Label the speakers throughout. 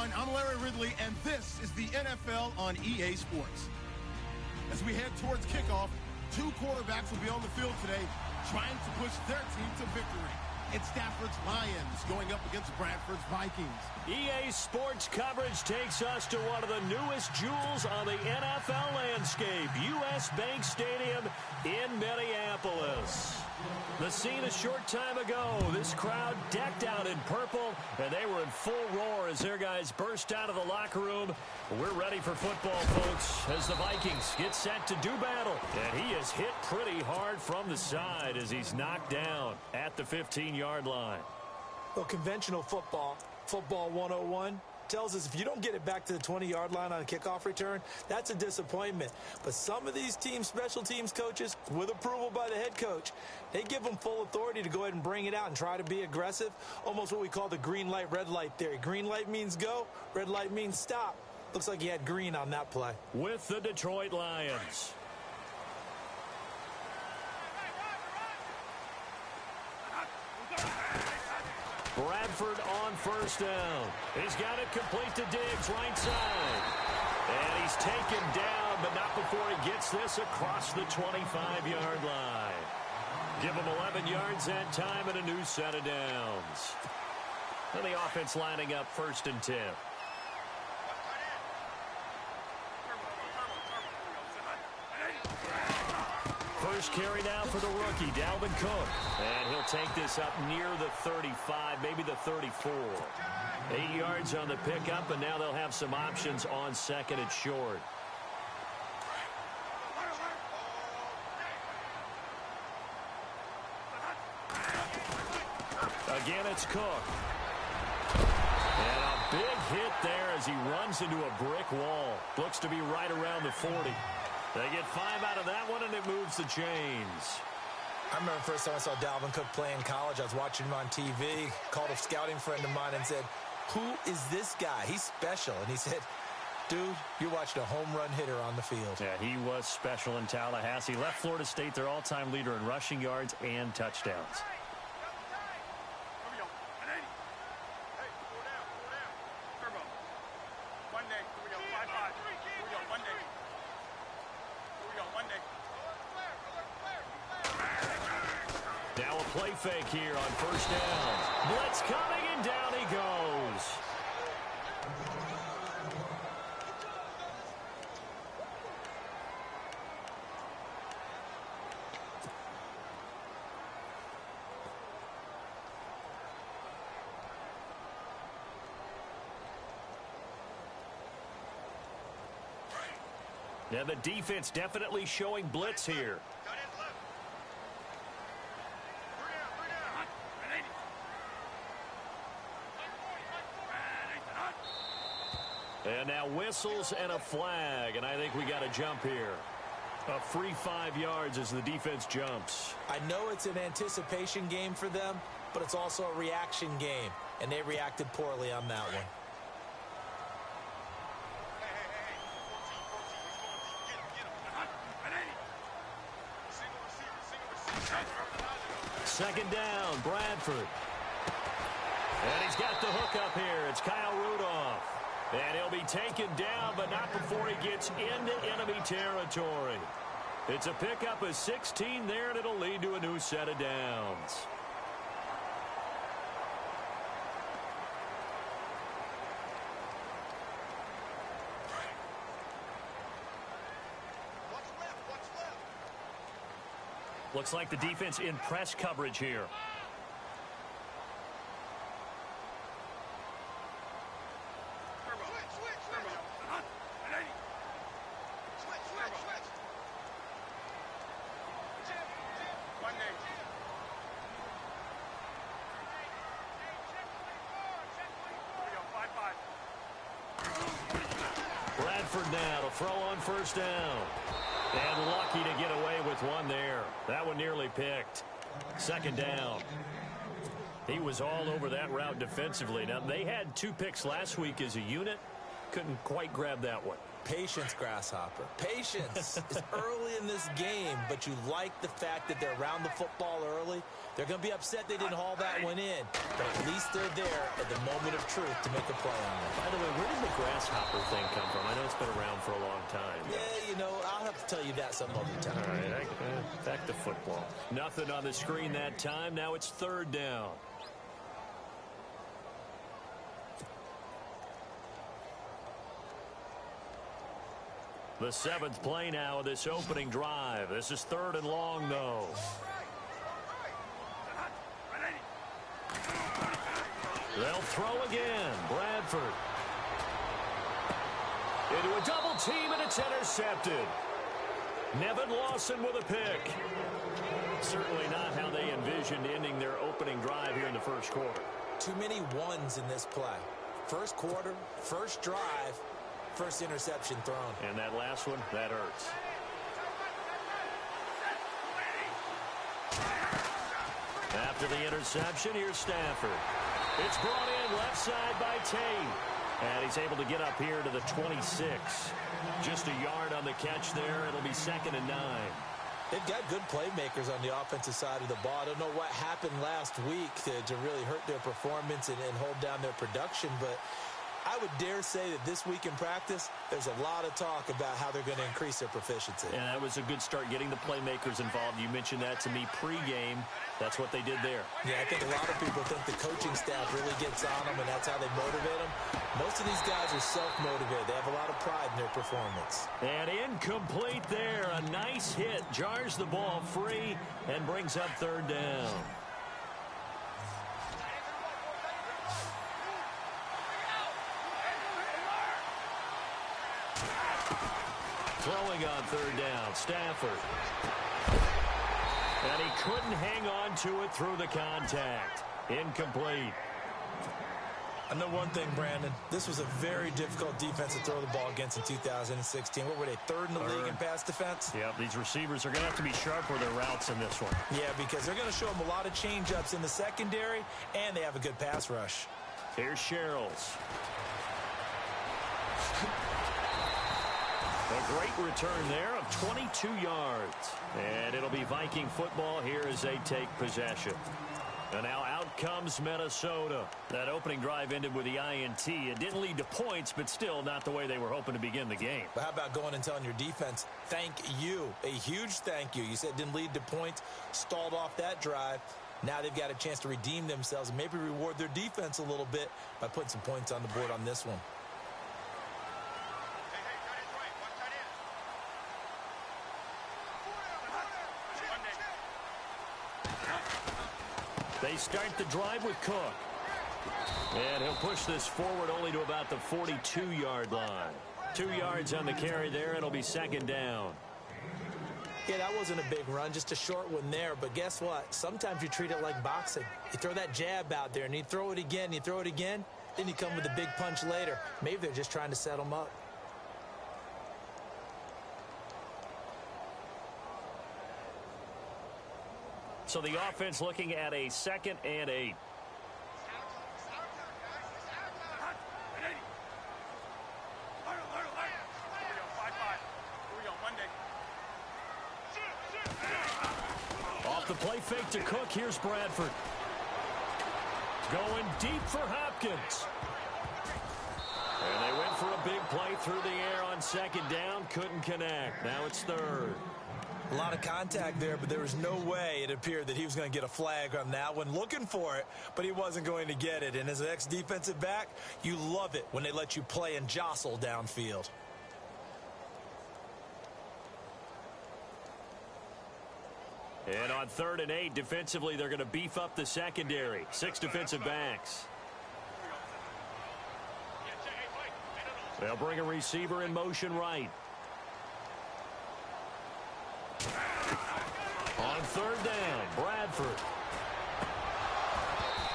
Speaker 1: everyone. I'm Larry Ridley, and this is the NFL on EA Sports. As we head towards kickoff, two quarterbacks will be on the field today trying to push their team to victory. It's Stafford's Lions going up against Bradford's Vikings.
Speaker 2: EA Sports coverage takes us to one of the newest jewels on the NFL landscape, U.S. Bank Stadium in Minneapolis. The scene a short time ago, this crowd decked out in purple, and they were in full roar as their guys burst out of the locker room. We're ready for football, folks, as the Vikings get set to do battle. And he is hit pretty hard from the side as he's knocked down at the 15-yard line.
Speaker 3: Well, conventional football 101, tells us if you don't get it back to the 20-yard line on a kickoff return, that's a disappointment. But some of these teams, special teams coaches, with approval by the head coach, they give them full authority to go ahead and bring it out and try to be aggressive, almost what we call the green light, red light theory. Green light means go, red light means stop. Looks like he had green on that play.
Speaker 2: With the Detroit Lions. Bradford on first down. He's got it complete to Diggs, right side. And he's taken down, but not before he gets this across the 25-yard line. Give him 11 yards that time and a new set of downs. And the offense lining up 1st and 10. First carry now for the rookie, Dalvin Cook. And he'll take this up near the 35, maybe the 34. 8 yards on the pickup, and now they'll have some options on second and short. Again, it's Cook. And a big hit there as he runs into a brick wall. Looks to be right around the 40. They get 5 out of that one, and it moves the chains.
Speaker 3: I remember the first time I saw Dalvin Cook play in college. I was watching him on TV, called a scouting friend of mine and said, "Who is this guy? He's special." And he said, "Dude, you're watching a home run hitter on the field."
Speaker 2: Yeah, he was special in Tallahassee. Left Florida State their all-time leader in rushing yards and touchdowns. Now a play fake here on first down. Blitz coming, and down he goes. Now the defense definitely showing blitz here. And now whistles and a flag, and I think we got a jump here. A free 5 yards as the defense jumps.
Speaker 3: I know it's an anticipation game for them, but it's also a reaction game, and they reacted poorly on that one.
Speaker 2: Second down, Bradford. And he's got the hook up here. It's Kyle Rudolph. And he'll be taken down, but not before he gets into enemy territory. It's a pickup of 16 there, and it'll lead to a new set of downs. Looks like the defense in press coverage here. Bradford now to throw on first down. And lucky to get away with one there. That one nearly picked. Second down. He was all over that route defensively. Now, they had 2 picks last week as a unit. Couldn't quite grab that one.
Speaker 3: Patience, Grasshopper. Patience. It's early in this game, but you like the fact that they're around the football early. They're going to be upset they didn't haul that one in, but at least they're there at the moment of truth to make a play on it.
Speaker 2: By the way, where did the grasshopper thing come from? I know it's been around for a long time.
Speaker 3: Yeah, I'll have to tell you that some other time.
Speaker 2: All right, back to football. Nothing on the screen that time. Now it's third down. The seventh play now of this opening drive. This is third and long, though. They'll throw again. Bradford. Into a double team, and it's intercepted. Nevin Lawson with a pick. Certainly not how they envisioned ending their opening drive here in the first quarter.
Speaker 3: Too many ones in this play. First quarter, first drive, first interception thrown.
Speaker 2: And that last one, that hurts. After the interception, here's Stafford. It's brought in left side by Tate. And he's able to get up here to the 26. Just a yard on the catch there. It'll be 2nd and 9.
Speaker 3: They've got good playmakers on the offensive side of the ball. I don't know what happened last week to really hurt their performance and hold down their production, but I would dare say that this week in practice, there's a lot of talk about how they're going to increase their proficiency.
Speaker 2: And that was a good start, getting the playmakers involved. You mentioned that to me pregame. That's what they did there.
Speaker 3: Yeah, I think a lot of people think the coaching staff really gets on them, and that's how they motivate them. Most of these guys are self-motivated. They have a lot of pride in their performance.
Speaker 2: And incomplete there. A nice hit. Jars the ball free and brings up third down. Throwing on third down, Stafford. And he couldn't hang on to it through the contact. Incomplete.
Speaker 3: I know one thing, Brandon. This was a very difficult defense to throw the ball against in 2016. What were they, third in the league in pass defense?
Speaker 2: Yeah, these receivers are going to have to be sharp with their routes in this one.
Speaker 3: Yeah, because they're going to show them a lot of change-ups in the secondary, and they have a good pass rush.
Speaker 2: Here's Sherrills. A great return there of 22 yards. And it'll be Viking football here as they take possession. And now out comes Minnesota. That opening drive ended with the INT. It didn't lead to points, but still not the way they were hoping to begin the game.
Speaker 3: But how about going and telling your defense, thank you, a huge thank you. You said it didn't lead to points, stalled off that drive. Now they've got a chance to redeem themselves and maybe reward their defense a little bit by putting some points on the board on this one.
Speaker 2: They start the drive with Cook. And he'll push this forward only to about the 42-yard line. 2 yards on the carry there. It'll be 2nd down.
Speaker 3: Yeah, that wasn't a big run, just a short one there. But guess what? Sometimes you treat it like boxing. You throw that jab out there, and you throw it again, you throw it again, then you come with a big punch later. Maybe they're just trying to set them up.
Speaker 2: So the offense looking at a 2nd and 8. Off the play fake to Cook. Here's Bradford. Going deep for Hopkins. And they went for a big play through the air on 2nd down. Couldn't connect. Now it's 3rd.
Speaker 3: A lot of contact there, but there was no way it appeared that he was going to get a flag on that one. Looking for it, but he wasn't going to get it. And as an ex-defensive back, you love it when they let you play and jostle downfield.
Speaker 2: And on 3rd and 8, defensively, they're going to beef up the secondary. 6 defensive backs. They'll bring a receiver in motion right. On 3rd down, Bradford.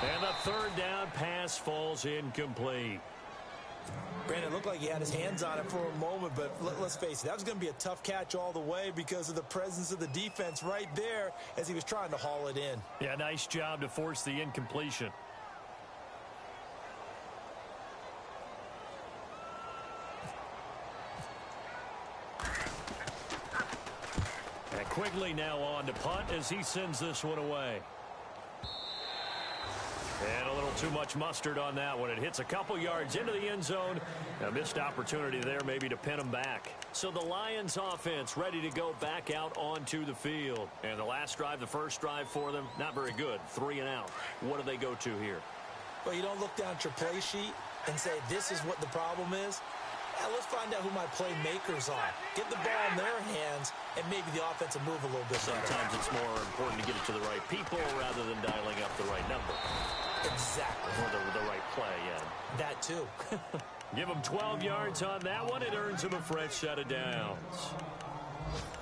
Speaker 2: And the 3rd down pass falls incomplete.
Speaker 3: Brandon, it looked like he had his hands on it for a moment, but let's face it, that was going to be a tough catch all the way because of the presence of the defense right there as he was trying to haul it in.
Speaker 2: Yeah, nice job to force the incompletion. Quigley now on to punt as he sends this one away. And a little too much mustard on that one. It hits a couple yards into the end zone. A missed opportunity there maybe to pin him back. So the Lions offense ready to go back out onto the field. And the last drive, the first drive for them, not very good. 3 and out. What do they go to here?
Speaker 3: Well, you don't look down at your play sheet and say, this is what the problem is. Yeah, let's find out who my playmakers are. Get the ball in their hands, and maybe the offense will move a little bit better.
Speaker 2: Sometimes it's more important to get it to the right people rather than dialing up the right number.
Speaker 3: Exactly.
Speaker 2: Or the right play, yeah.
Speaker 3: That too.
Speaker 2: Give him 12 yards on that one. It earns him a fresh set of downs.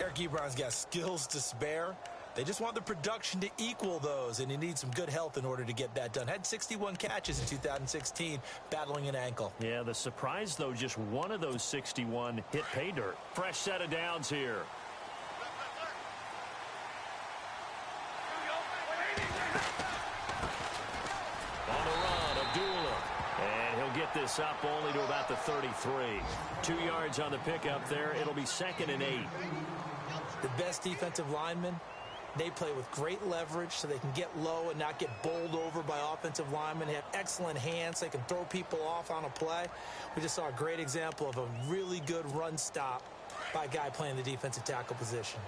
Speaker 3: Eric Ebron's got skills to spare. They just want the production to equal those, and he needs some good health in order to get that done. Had 61 catches in 2016, battling an ankle.
Speaker 2: Yeah, the surprise, though, just one of those 61 hit pay dirt. Fresh set of downs here. On the run, Abdullah. And he'll get this up only to about the 33. 2 yards on the pickup there. It'll be 2nd and 8.
Speaker 3: The best defensive linemen, they play with great leverage so they can get low and not get bowled over by offensive linemen. They have excellent hands. They can throw people off on a play. We just saw a great example of a really good run stop by a guy playing the defensive tackle position.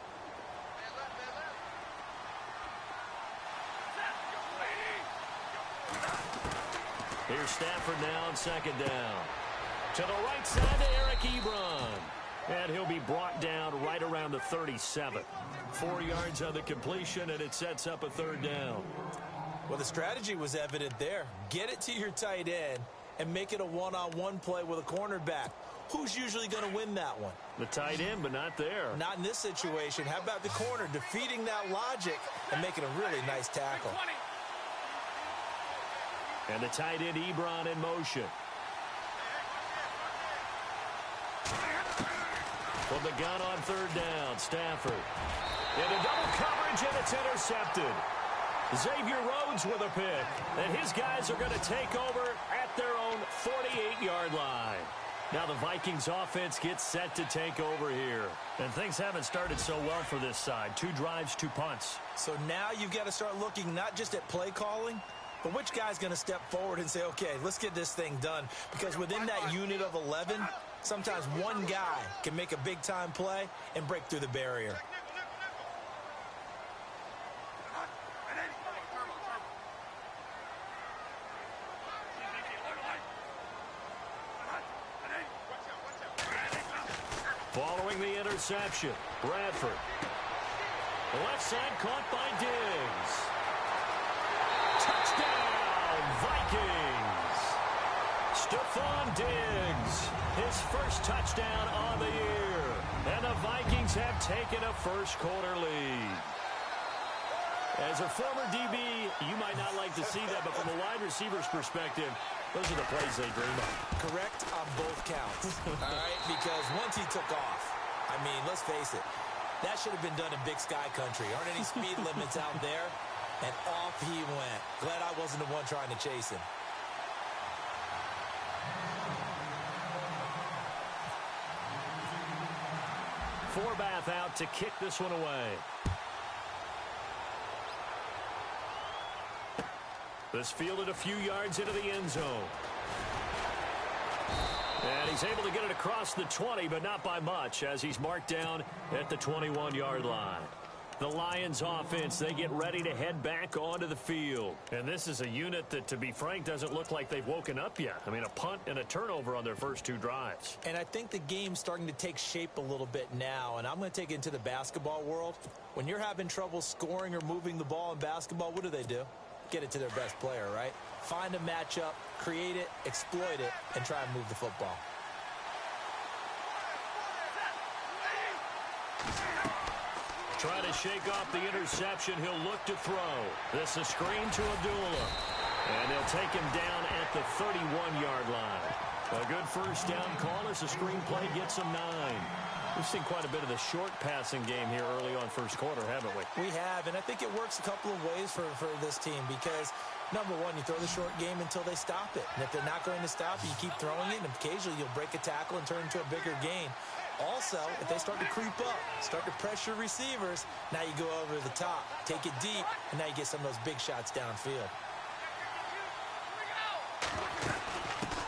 Speaker 2: Here's Stafford now on 2nd down. To the right side to Eric Ebron. And he'll be brought down right around the 37. 4 yards on the completion, and it sets up a 3rd down.
Speaker 3: Well, the strategy was evident there. Get it to your tight end and make it a one-on-one play with a cornerback. Who's usually going to win that one?
Speaker 2: The tight end, but not there.
Speaker 3: Not in this situation. How about the corner defeating that logic and making a really nice tackle?
Speaker 2: And the tight end, Ebron, in motion. From the gun on 3rd down, Stafford. Into double coverage, and it's intercepted. Xavier Rhodes with a pick. And his guys are going to take over at their own 48-yard line. Now the Vikings offense gets set to take over here. And things haven't started so well for this side. 2 drives, 2 punts.
Speaker 3: So now you've got to start looking not just at play calling, but which guy's going to step forward and say, okay, let's get this thing done. Because within that unit of 11, sometimes one guy can make a big-time play and break through the barrier.
Speaker 2: Following the interception, Bradford. The left side caught by Diggs. Touchdown, Vikings! Stephon Diggs, his first touchdown on the year. And the Vikings have taken a first-quarter lead. As a former DB, you might not like to see that, but from a wide receiver's perspective, those are the plays they dream of.
Speaker 3: Correct on both counts. All right, because once he took off, I mean, let's face it, that should have been done in Big Sky country. Aren't any speed limits out there? And off he went. Glad I wasn't the one trying to chase him.
Speaker 2: Forbath out to kick this one away. This fielded a few yards into the end zone. And he's able to get it across the 20, but not by much, as he's marked down at the 21-yard line. The Lions offense, they get ready to head back onto the field. And this is a unit that, to be frank, doesn't look like they've woken up yet. I mean, a punt and a turnover on their first 2 drives.
Speaker 3: And I think the game's starting to take shape a little bit now, and I'm going to take it into the basketball world. When you're having trouble scoring or moving the ball in basketball, what do? Get it to their best player, right? Find a matchup, create it, exploit it, and try and move the football.
Speaker 2: Trying to shake off the interception. He'll look to throw. This is a screen to Abdullah. And they'll take him down at the 31-yard line. A good first down call as the screenplay gets him 9. We've seen quite a bit of the short passing game here early on first quarter, haven't we?
Speaker 3: We have, and I I think it works a couple of ways for this team because, number one, you throw the short game until they stop it. And if they're not going to stop it, you keep throwing it, and occasionally you'll break a tackle and turn into a bigger gain. Also, if they start to creep up, start to pressure receivers, now you go over the top, take it deep, and now you get some of those big shots downfield.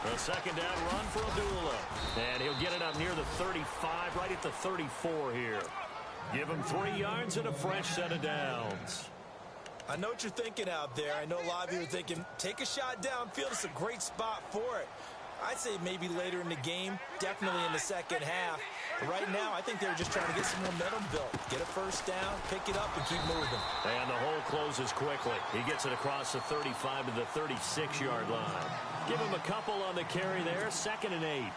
Speaker 2: A second down run for Abdullah. And he'll get it up near the 35, right at the 34 here. Give him 3 yards and a fresh set of downs.
Speaker 3: I know what you're thinking out there. I know a lot of you are thinking, take a shot downfield. It's a great spot for it. I'd say maybe later in the game, definitely in the second half. But right now, I think they're just trying to get some momentum built. Get a first down, pick it up, and keep moving.
Speaker 2: And the hole closes quickly. He gets it across the 35 to the 36-yard line. Give him a couple on the carry there, 2nd and 8.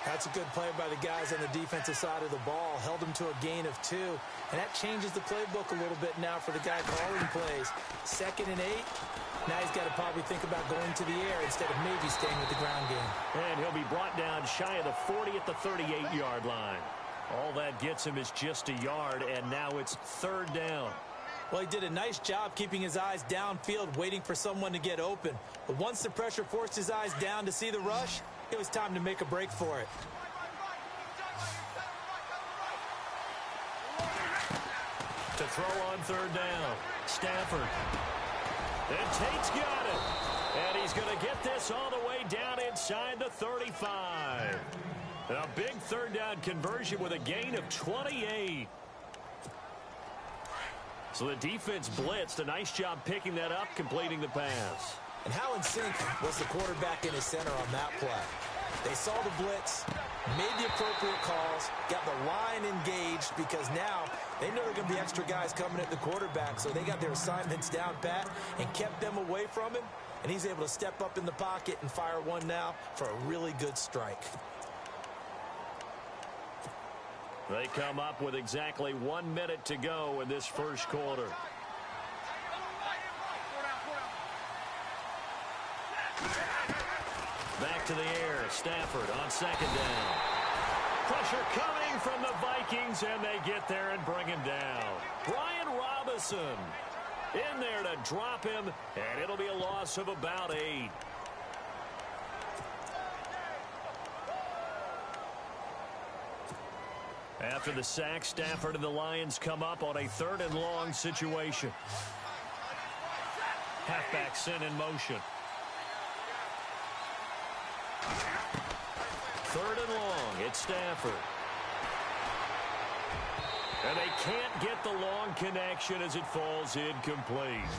Speaker 3: That's a good play by the guys on the defensive side of the ball. Held them to a gain of 2. And that changes the playbook a little bit now for the guy calling plays. 2nd and 8. Now he's got to probably think about going to the air instead of maybe staying with the ground game.
Speaker 2: And he'll be brought down shy of the 40 at the 38-yard line. All that gets him is just a yard, and now it's 3rd down.
Speaker 3: Well, he did a nice job keeping his eyes downfield, waiting for someone to get open. But once the pressure forced his eyes down to see the rush, it was time to make a break for it.
Speaker 2: To throw on 3rd down, Stafford. And Tate's got it. And he's going to get this all the way down inside the 35. A big 3rd down conversion with a gain of 28. So the defense blitzed. A nice job picking that up, completing the pass.
Speaker 3: And how in sync was the quarterback in his center on that play? They saw the blitz, made the appropriate calls, got the line engaged because now they know there are going to be extra guys coming at the quarterback, so they got their assignments down pat and kept them away from him, and he's able to step up in the pocket and fire one now for a really good strike.
Speaker 2: They come up with exactly 1 minute to go in this first quarter. Back to the air, Stafford on 2nd down. Pressure coming from the Vikings, and they get there and bring him down. Brian Robinson in there to drop him, and it'll be a loss of about 8. After the sack, Stafford and the Lions come up on a 3rd and long situation. Halfback sent in motion. 3rd and long, it's Stafford. And they can't get the long connection as it falls incomplete.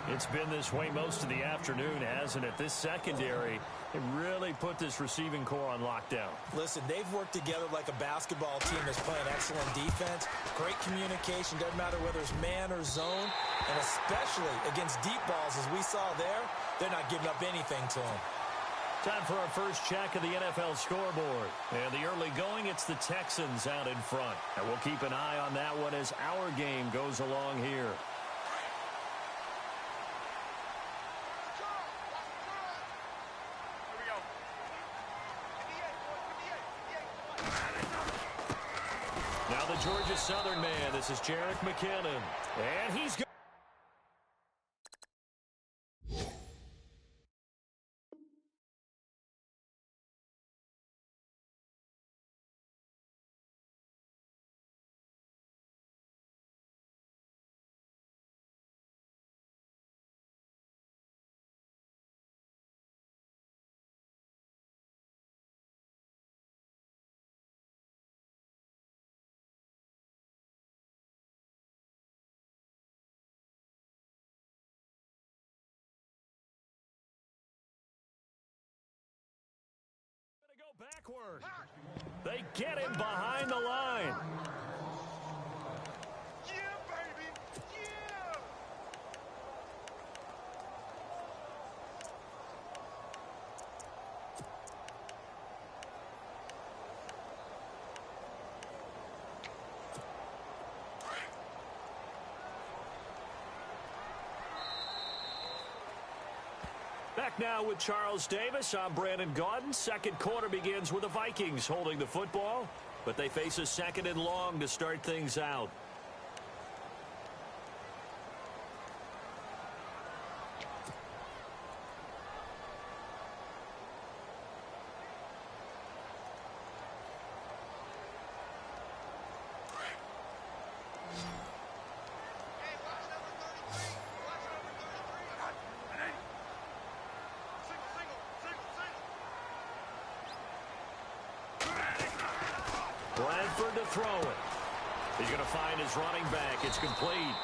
Speaker 2: It's been this way most of the afternoon, hasn't it? This secondary, it really put this receiving core on lockdown.
Speaker 3: Listen, they've worked together like a basketball team that's playing excellent defense. Great communication, doesn't matter whether it's man or zone. And especially against deep balls, as we saw there, they're not giving up anything to them.
Speaker 2: Time for our first check of the NFL scoreboard. And the early going, it's the Texans out in front. And we'll keep an eye on that one as our game goes along here. Now the Georgia Southern man, this is Jerick McKinnon. And he's good. Go backward. They get him behind the line.
Speaker 4: Yeah, baby. Yeah.
Speaker 2: Back now with Charles Davis. I'm Brandon Gaudin. Second quarter begins with the Vikings holding the football, but they face a 2nd and long to start things out. Bradford to throw it. He's going to find his running back. It's complete.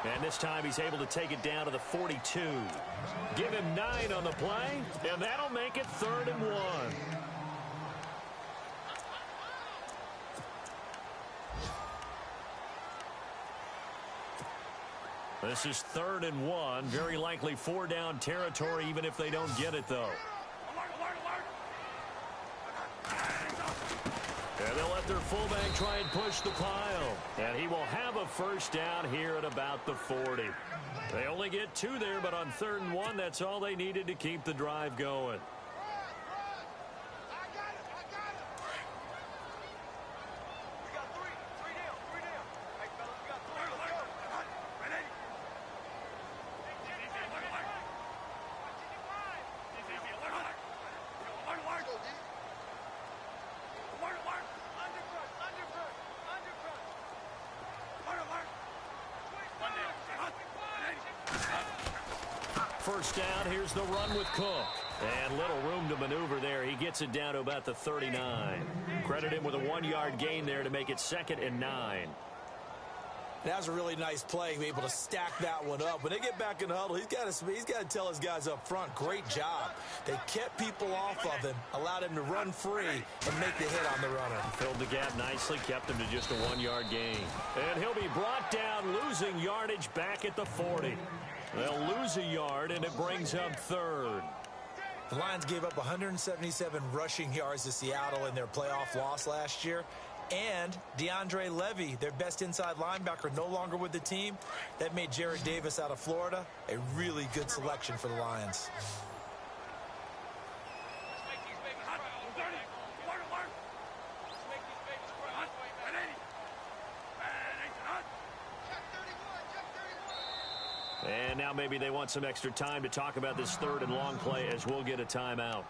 Speaker 2: And this time he's able to take it down to the 42. Give him 9 on the play, and that'll make it 3rd and 1. This is 3rd and 1. Very likely 4-down territory, even if they don't get it, though. And they'll let their fullback try and push the pile. And he will have a 1st down here at about the 40. They only get 2 there, but on 3rd and 1, that's all they needed to keep the drive going. First down, here's the run with Cook. And little room to maneuver there. He gets it down to about the 39. Credit him with a 1-yard gain there to make it 2nd and 9.
Speaker 3: That was a really nice play, able to stack that one up. When they get back in the huddle, he's got to tell his guys up front, great job. They kept people off of him, allowed him to run free and make the hit on the runner.
Speaker 2: Filled the gap nicely, kept him to just a 1-yard gain. And he'll be brought down, losing yardage back at the 40. They'll lose a yard, and it brings up 3rd.
Speaker 3: The Lions gave up 177 rushing yards to Seattle in their playoff loss last year. And DeAndre Levy, their best inside linebacker, no longer with the team. That made Jarrett Davis out of Florida a really good selection for the Lions.
Speaker 2: And now maybe they want some extra time to talk about this 3rd and long play as we'll get a timeout.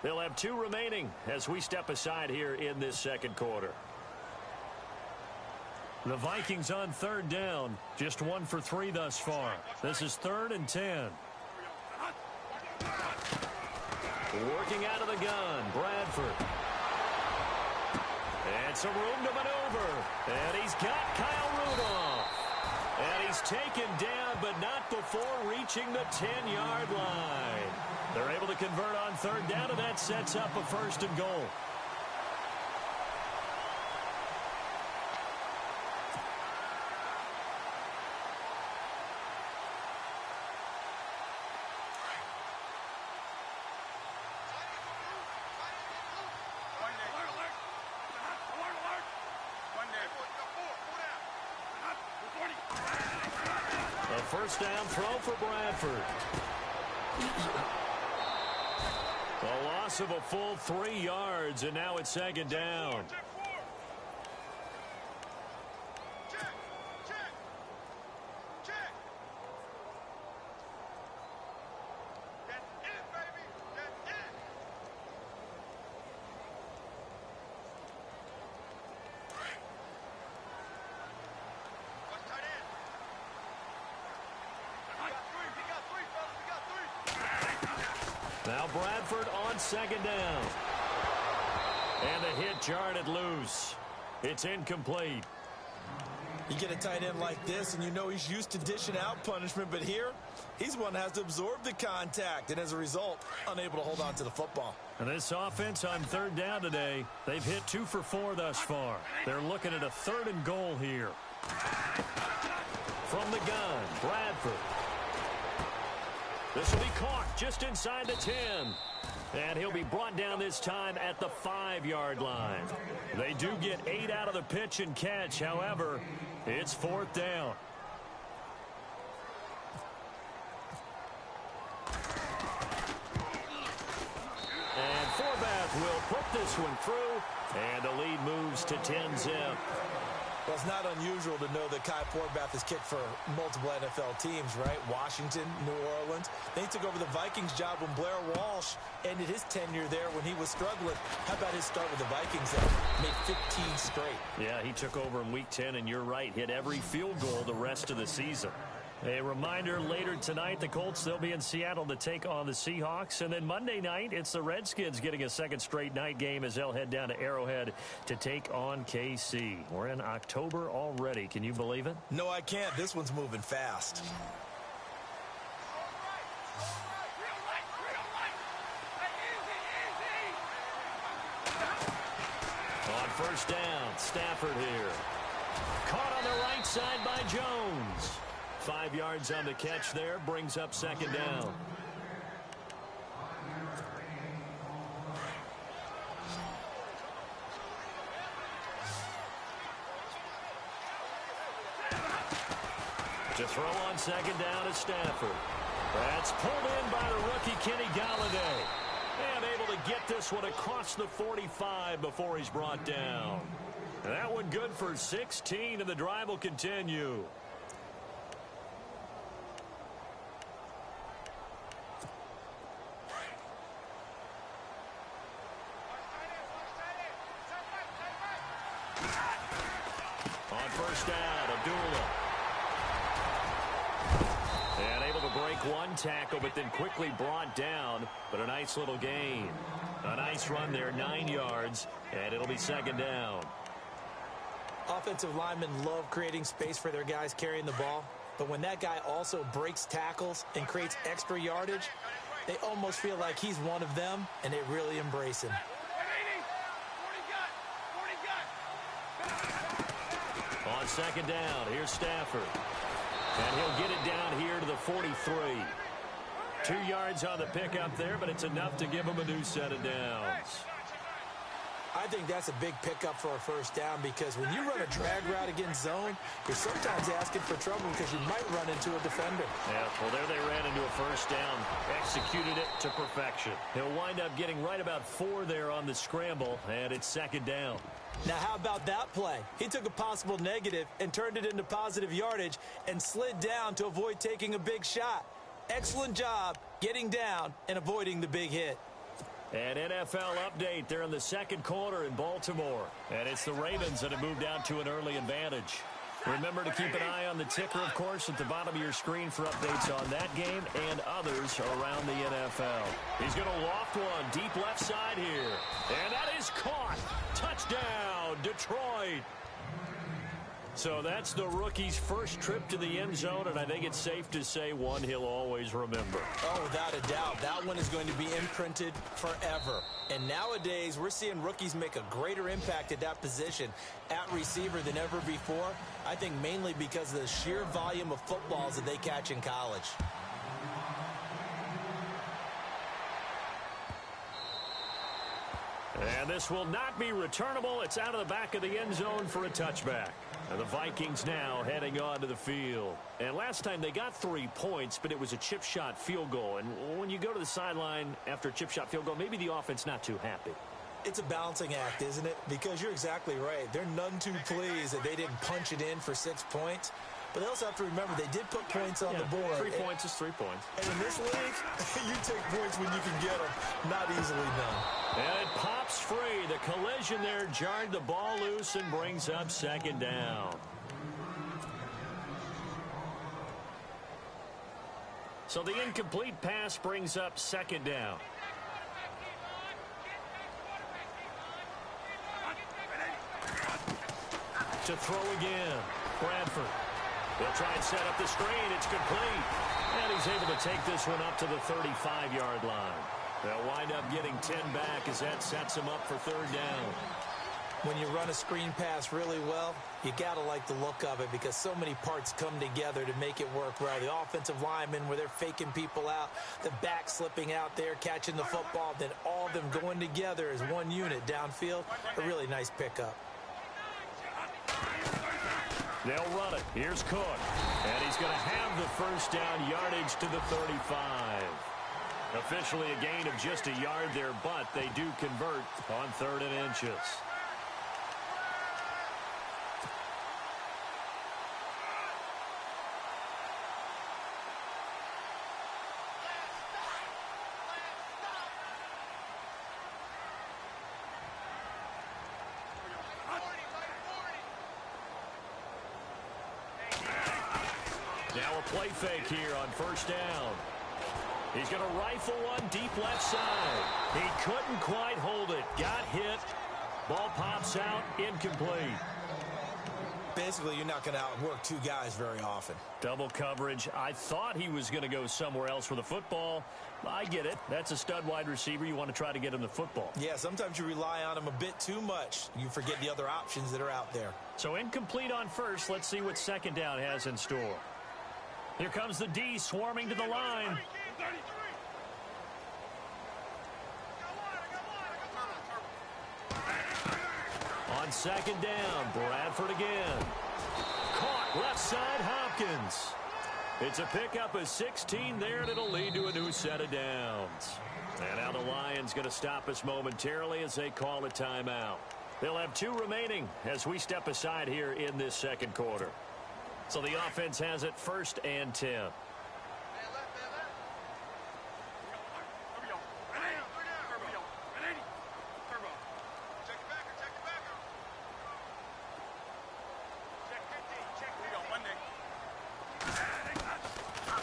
Speaker 2: They'll have 2 remaining as we step aside here in this 2nd quarter. The Vikings on 3rd down, just 1 for 3 thus far. This is 3rd and 10. Working out of the gun, Bradford. And some room to maneuver. And he's got Kyle Rudolph. And he's taken down, but not before reaching the 10-yard line. They're able to convert on 3rd down, and that sets up a 1st and goal. A 1st down throw for Bradford. A loss of a full 3 yards, and now it's 2nd down. Now Bradford on 2nd down. And the hit jarred it loose. It's incomplete.
Speaker 3: You get a tight end like this, and you know he's used to dishing out punishment, but here, he's one that has to absorb the contact, and as a result, unable to hold on to the football.
Speaker 2: And this offense on 3rd down today, they've hit 2 for 4 thus far. They're looking at a 3rd and goal here. From the gun, Bradford. This will be caught just inside the 10. And he'll be brought down this time at the 5-yard line. They do get 8 out of the pitch and catch. However, it's 4th down. And Forbath will put this one through. And the lead moves to 10-zip.
Speaker 3: Well, it's not unusual to know that Kai Forbath has kicked for multiple NFL teams, right? Washington, New Orleans. They took over the Vikings job when Blair Walsh ended his tenure there when he was struggling. How about his start with the Vikings that made 15 straight?
Speaker 2: Yeah, he took over in Week 10, and you're right, hit every field goal the rest of the season. A reminder, later tonight, the Colts, they'll be in Seattle to take on the Seahawks. And then Monday night, it's the Redskins getting a second straight night game as they'll head down to Arrowhead to take on KC. We're in October already. Can you believe it?
Speaker 3: No, I can't. This one's moving fast.
Speaker 2: On first down, Stafford here. Caught on the right side by Jones. 5 yards on the catch there, brings up second down. To throw on second down is Stafford. That's pulled in by the rookie Kenny Galladay. And able to get this one across the 45 before he's brought down. And that one good for 16, and the drive will continue. On first down, Abdullah. And able to break one tackle, but then quickly brought down. But a nice little gain. A nice run there, 9 yards, and it'll be second down.
Speaker 3: Offensive linemen love creating space for their guys carrying the ball. But when that guy also breaks tackles and creates extra yardage, they almost feel like he's one of them, and they really embrace him.
Speaker 2: On second down, here's Stafford. And he'll get it down here to the 43. 2 yards on the pickup there, but it's enough to give him a new set of downs.
Speaker 3: I think that's a big pickup for a first down because when you run a drag route against zone, you're sometimes asking for trouble because you might run into a defender.
Speaker 2: Yeah, well, there they ran into a first down, executed it to perfection. He'll wind up getting right about 4 there on the scramble, and it's second down.
Speaker 3: Now, how about that play? He took a possible negative and turned it into positive yardage and slid down to avoid taking a big shot. Excellent job getting down and avoiding the big hit.
Speaker 2: An NFL update there in the second quarter in Baltimore. And it's the Ravens that have moved out to an early advantage. Remember to keep an eye on the ticker, of course, at the bottom of your screen for updates on that game and others around the NFL. He's going to loft one deep left side here. And that is caught. Touchdown, Detroit. So that's the rookie's first trip to the end zone, and I think it's safe to say one he'll always remember.
Speaker 3: Oh, without a doubt. That one is going to be imprinted forever. And nowadays, we're seeing rookies make a greater impact at that position at receiver than ever before. I think mainly because of the sheer volume of footballs that they catch in college.
Speaker 2: And this will not be returnable. It's out of the back of the end zone for a touchback. And the Vikings now heading onto the field. And last time they got 3 points, but it was a chip shot field goal. And when you go to the sideline after a chip shot field goal, maybe the offense not too happy.
Speaker 3: It's a balancing act, isn't it? Because you're exactly right. They're none too pleased that they didn't punch it in for 6 points. But they also have to remember they did put points on the board.
Speaker 2: 3 points is 3 points.
Speaker 3: And in this league, you take points when you can get them. Not easily done.
Speaker 2: And it pops free. The collision there jarred the ball loose and brings up second down. So the incomplete pass brings up second down. To throw again, Bradford. They'll try and set up the screen. It's complete. And he's able to take this one up to the 35-yard line. They'll wind up getting 10 back as that sets him up for third down.
Speaker 3: When you run a screen pass really well, you got to like the look of it because so many parts come together to make it work well. The offensive linemen where they're faking people out, the back slipping out there, catching the football, then all of them going together as one unit downfield. A really nice pickup.
Speaker 2: They'll run it. Here's Cook. And he's going to have the first down yardage to the 35. Officially a gain of just a yard there, but they do convert on 3rd and inches. Now a play fake here on first down. He's going to rifle one deep left side. He couldn't quite hold it. Got hit. Ball pops out. Incomplete.
Speaker 3: Basically, you're not going to outwork two guys very often.
Speaker 2: Double coverage. I thought he was going to go somewhere else with the football. I get it. That's a stud wide receiver. You want to try to get him the football.
Speaker 3: Yeah, sometimes you rely on him a bit too much. You forget the other options that are out there.
Speaker 2: So incomplete on first. Let's see what second down has in store. Here comes the D swarming to the line. On second down, Bradford again. Caught left side, Hopkins. It's a pickup of 16 there, and it'll lead to a new set of downs. And now the Lions going to stop us momentarily as they call a timeout. They'll have 2 remaining as we step aside here in this second quarter. So the offense has it 1st and 10.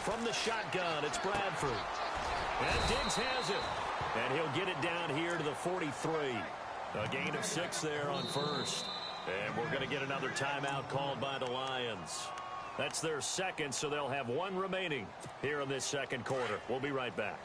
Speaker 2: From the shotgun, it's Bradford. And Diggs has it. And he'll get it down here to the 43. A gain of 6 there on first. And we're going to get another timeout called by the Lions. That's their second, so they'll have 1 remaining here in this second quarter. We'll be right back.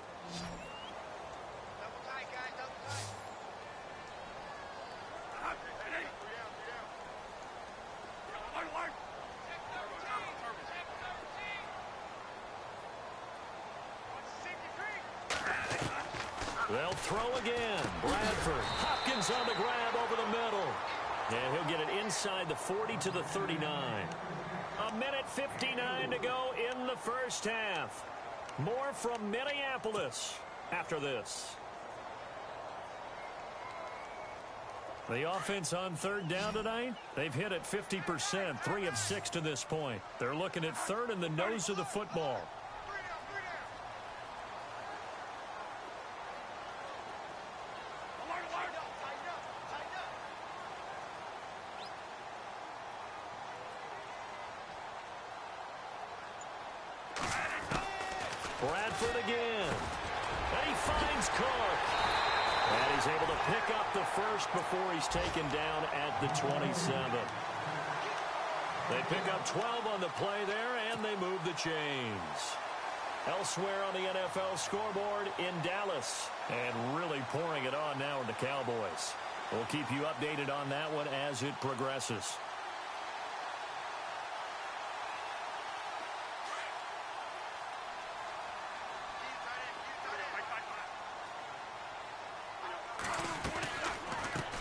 Speaker 2: They'll throw again. Bradford. Hopkins on the grab over the middle. And he'll get it inside the 40 to the 39. A minute 59 to go in the first half. More from Minneapolis after this. The offense on third down tonight, they've hit it 50%, 3 of 6 to this point. They're looking at third in the nose of the football. Bradford again. And he finds Cook. And he's able to pick up the first before he's taken down at the 27. They pick up 12 on the play there, and they move the chains. Elsewhere on the NFL scoreboard in Dallas. And really pouring it on now with the Cowboys. We'll keep you updated on that one as it progresses.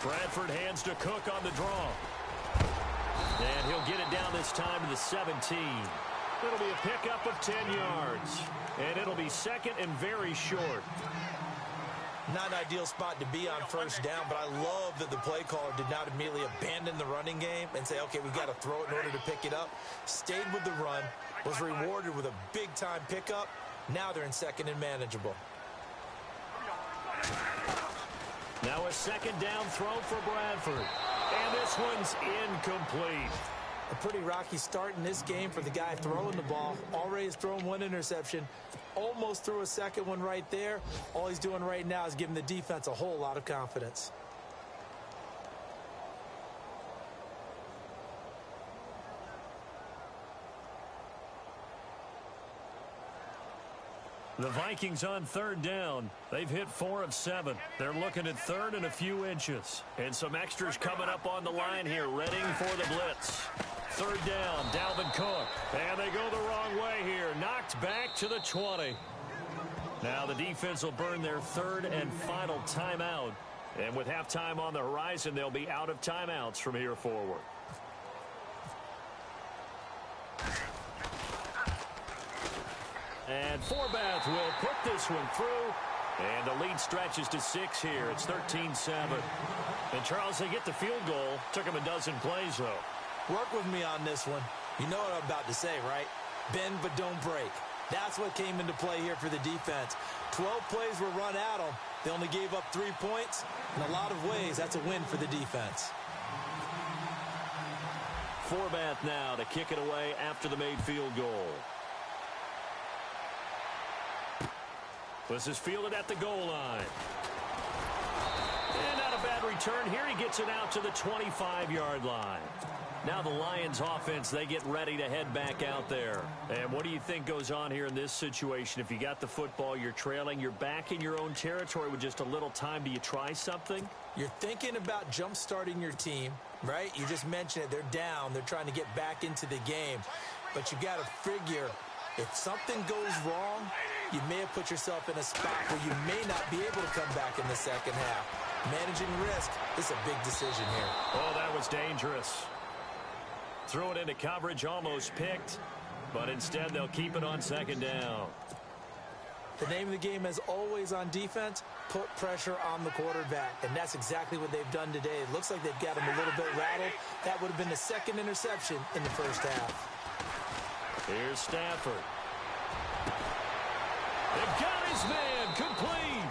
Speaker 2: Bradford hands to Cook on the draw. And he'll get it down this time to the 17. It'll be a pickup of 10 yards. And it'll be second and very short.
Speaker 3: Not an ideal spot to be on first down, but I love that the play caller did not immediately abandon the running game and say, okay, we've got to throw it in order to pick it up. Stayed with the run, was rewarded with a big-time pickup. Now they're in second and manageable.
Speaker 2: Now a second down throw for Bradford. And this one's incomplete.
Speaker 3: A pretty rocky start in this game for the guy throwing the ball. Already has thrown 1 interception. Almost threw a second one right there. All he's doing right now is giving the defense a whole lot of confidence.
Speaker 2: The Vikings on third down. They've hit 4 of 7. They're looking at third and a few inches. And some extras coming up on the line here, readying for the blitz. Third down, Dalvin Cook. And they go the wrong way here. Knocked back to the 20. Now the defense will burn their third and final timeout. And with halftime on the horizon, they'll be out of timeouts from here forward. And Forbath will put this one through. And the lead stretches to 6 here. It's 13-7. And, Charles, they get the field goal. Took them a dozen plays, though.
Speaker 3: Work with me on this one. You know what I'm about to say, right? Bend but don't break. That's what came into play here for the defense. 12 plays were run at them. They only gave up 3 points. In a lot of ways, that's a win for the defense.
Speaker 2: Forbath now to kick it away after the made field goal. This is fielded at the goal line. And not a bad return here. He gets it out to the 25-yard line. Now the Lions offense, they get ready to head back out there. And what do you think goes on here in this situation? If you got the football, you're trailing, you're back in your own territory with just a little time. Do you try something?
Speaker 3: You're thinking about jump-starting your team, right? You just mentioned it. They're down. They're trying to get back into the game. But you got to figure, if something goes wrong, you may have put yourself in a spot where you may not be able to come back in the second half. Managing risk is a big decision here.
Speaker 2: Oh, that was dangerous. Threw it into coverage, almost picked, but instead they'll keep it on second down.
Speaker 3: The name of the game, as always on defense, put pressure on the quarterback, and that's exactly what they've done today. It looks like they've got him a little bit rattled. That would have been the second interception in the first half.
Speaker 2: Here's Stafford. They've got his man complete,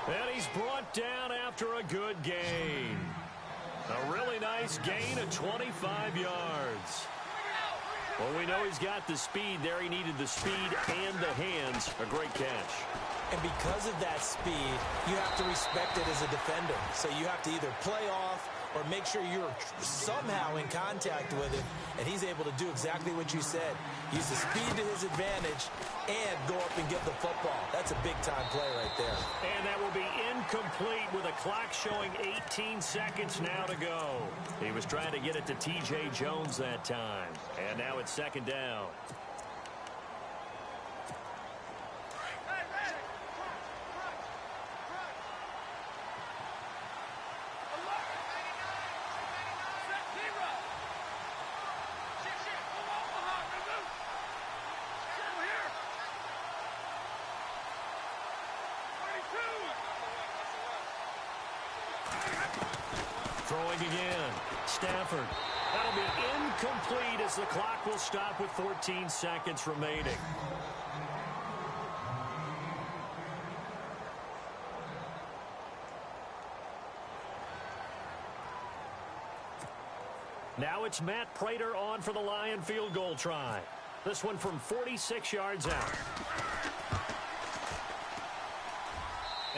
Speaker 2: and he's brought down after a good gain. A really nice gain of 25 yards. Well, we know he's got the speed there. He needed the speed and the hands. A great catch.
Speaker 3: And because of that speed, you have to respect it as a defender. So you have to either play off or make sure you're somehow in contact with him, and he's able to do exactly what you said. Use the speed to his advantage and go up and get the football. That's a big-time play right there.
Speaker 2: And that will be incomplete with a clock showing 18 seconds now to go. He was trying to get it to T.J. Jones that time. And now it's second down. Throwing again. Stafford. That'll be incomplete as the clock will stop with 14 seconds remaining. Now it's Matt Prater on for the Lion field goal try. This one from 46 yards out.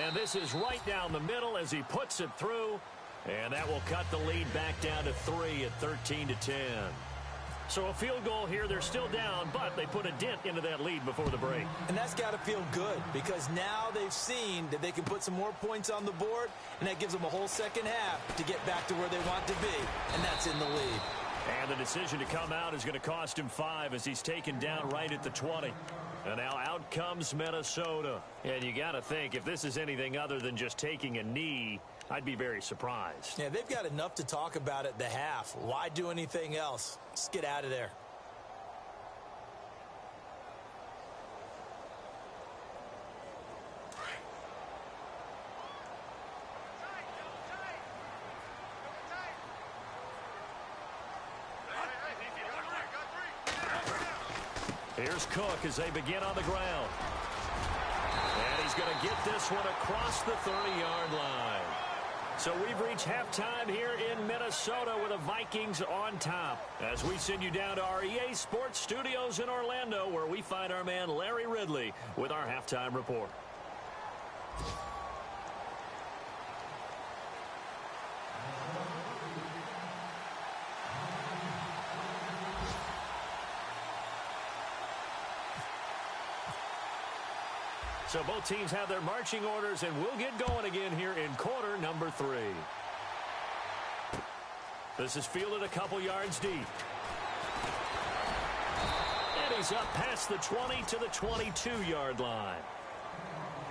Speaker 2: And this is right down the middle as he puts it through. And that will cut the lead back down to 3 at 13-10. So a field goal here. They're still down, but they put a dent into that lead before the break.
Speaker 3: And that's got to feel good because now they've seen that they can put some more points on the board, and that gives them a whole second half to get back to where they want to be, and that's in the lead.
Speaker 2: And the decision to come out is going to cost him 5 as he's taken down right at the 20. And now out comes Minnesota. And you got to think, if this is anything other than just taking a knee, I'd be very surprised.
Speaker 3: Yeah, they've got enough to talk about at the half. Why do anything else? Just get out of there.
Speaker 2: Here's Cook as they begin on the ground. And he's going to get this one across the 30-yard line. So we've reached halftime here in Minnesota with the Vikings on top. As we send you down to our EA Sports Studios in Orlando, where we find our man Larry Ridley with our halftime report. So both teams have their marching orders, and we'll get going again here in quarter number 3. This is fielded a couple yards deep. And he's up past the 20 to the 22-yard line.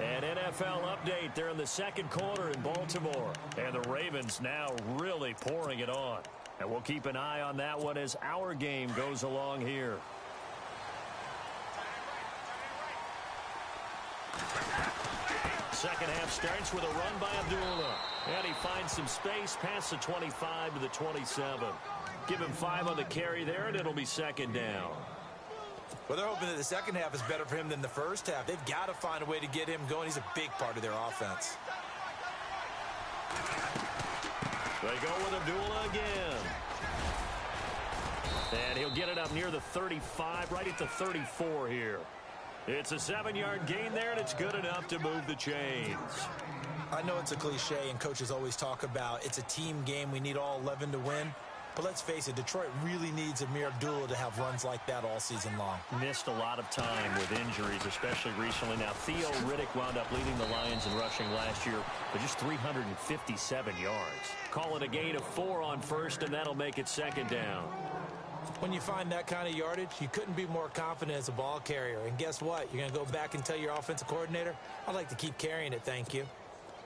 Speaker 2: An NFL update. They're in the second quarter in Baltimore. And the Ravens now really pouring it on. And we'll keep an eye on that one as our game goes along here. Second half starts with a run by Abdullah. And he finds some space past the 25 to the 27. Give him 5 on the carry there, and it'll be second down.
Speaker 3: Well, they're hoping that the second half is better for him than the first half. They've got to find a way to get him going. He's a big part of their offense.
Speaker 2: They go with Abdullah again. And he'll get it up near the 35, right at the 34 here. It's a 7-yard gain there, and it's good enough to move the chains.
Speaker 3: I know it's a cliche, and coaches always talk about it's a team game. We need all 11 to win. But let's face it, Detroit really needs Amir Abdullah to have runs like that all season long.
Speaker 2: Missed a lot of time with injuries, especially recently. Now, Theo Riddick wound up leading the Lions in rushing last year with just 357 yards. Call it a gain of 4 on first, and that'll make it second down.
Speaker 3: When you find that kind of yardage, you couldn't be more confident as a ball carrier. And guess what? You're going to go back and tell your offensive coordinator, I'd like to keep carrying it, thank you.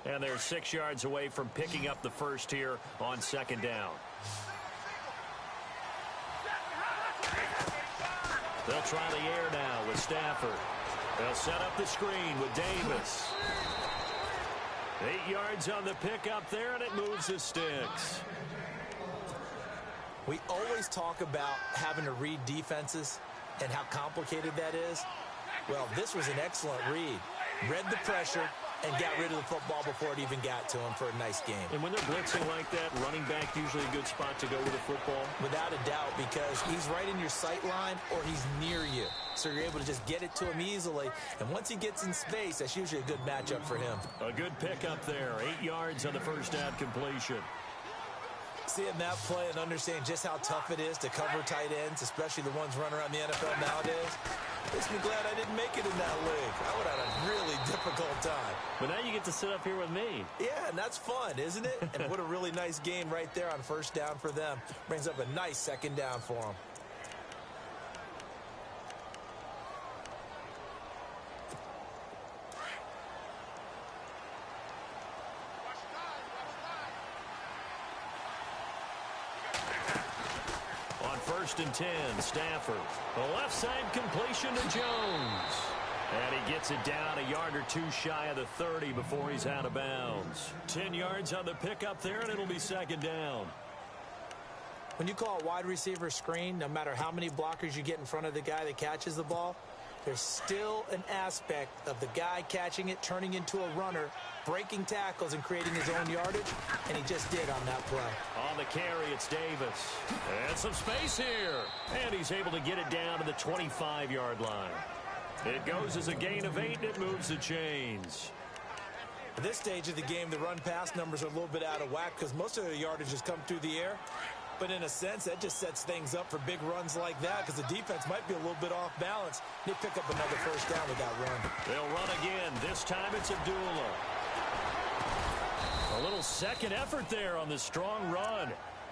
Speaker 2: And they're 6 yards away from picking up the first here on second down. They'll try the air now with Stafford. They'll set up the screen with Davis. 8 yards on the pickup there, and it moves the sticks.
Speaker 3: We always talk about having to read defenses and how complicated that is. Well, this was an excellent read. Read the pressure and got rid of the football before it even got to him for a nice game.
Speaker 2: And when they're blitzing like that, running back usually a good spot to go with the football?
Speaker 3: Without a doubt, because he's right in your sight line or he's near you. So you're able to just get it to him easily. And once he gets in space, that's usually a good matchup for him.
Speaker 2: A good pickup there. 8 yards on the first down completion.
Speaker 3: Seeing that play and understanding just how tough it is to cover tight ends, especially the ones running around the NFL nowadays, makes me glad I didn't make it in that league. I would have had a really difficult time.
Speaker 2: But now you get to sit up here with me.
Speaker 3: Yeah, and that's fun, isn't it? And what a really nice game right there on first down for them. Brings up a nice second down for them.
Speaker 2: First and 10, Stafford. The left side completion to Jones. And he gets it down a yard or two shy of the 30 before he's out of bounds. 10 yards on the pickup there, and it'll be second down.
Speaker 3: When you call a wide receiver screen, no matter how many blockers you get in front of the guy that catches the ball, there's still an aspect of the guy catching it, turning into a runner, breaking tackles and creating his own yardage, and he just did on that play.
Speaker 2: On the carry, it's Davis. And some space here. And he's able to get it down to the 25-yard line. It goes as a gain of 8, and it moves the chains.
Speaker 3: At this stage of the game, the run-pass numbers are a little bit out of whack because most of their yardage has come through the air. But in a sense, that just sets things up for big runs like that because the defense might be a little bit off balance. They pick up another first down with that run.
Speaker 2: They'll run again. This time it's Abdullah. A little second effort there on the strong run.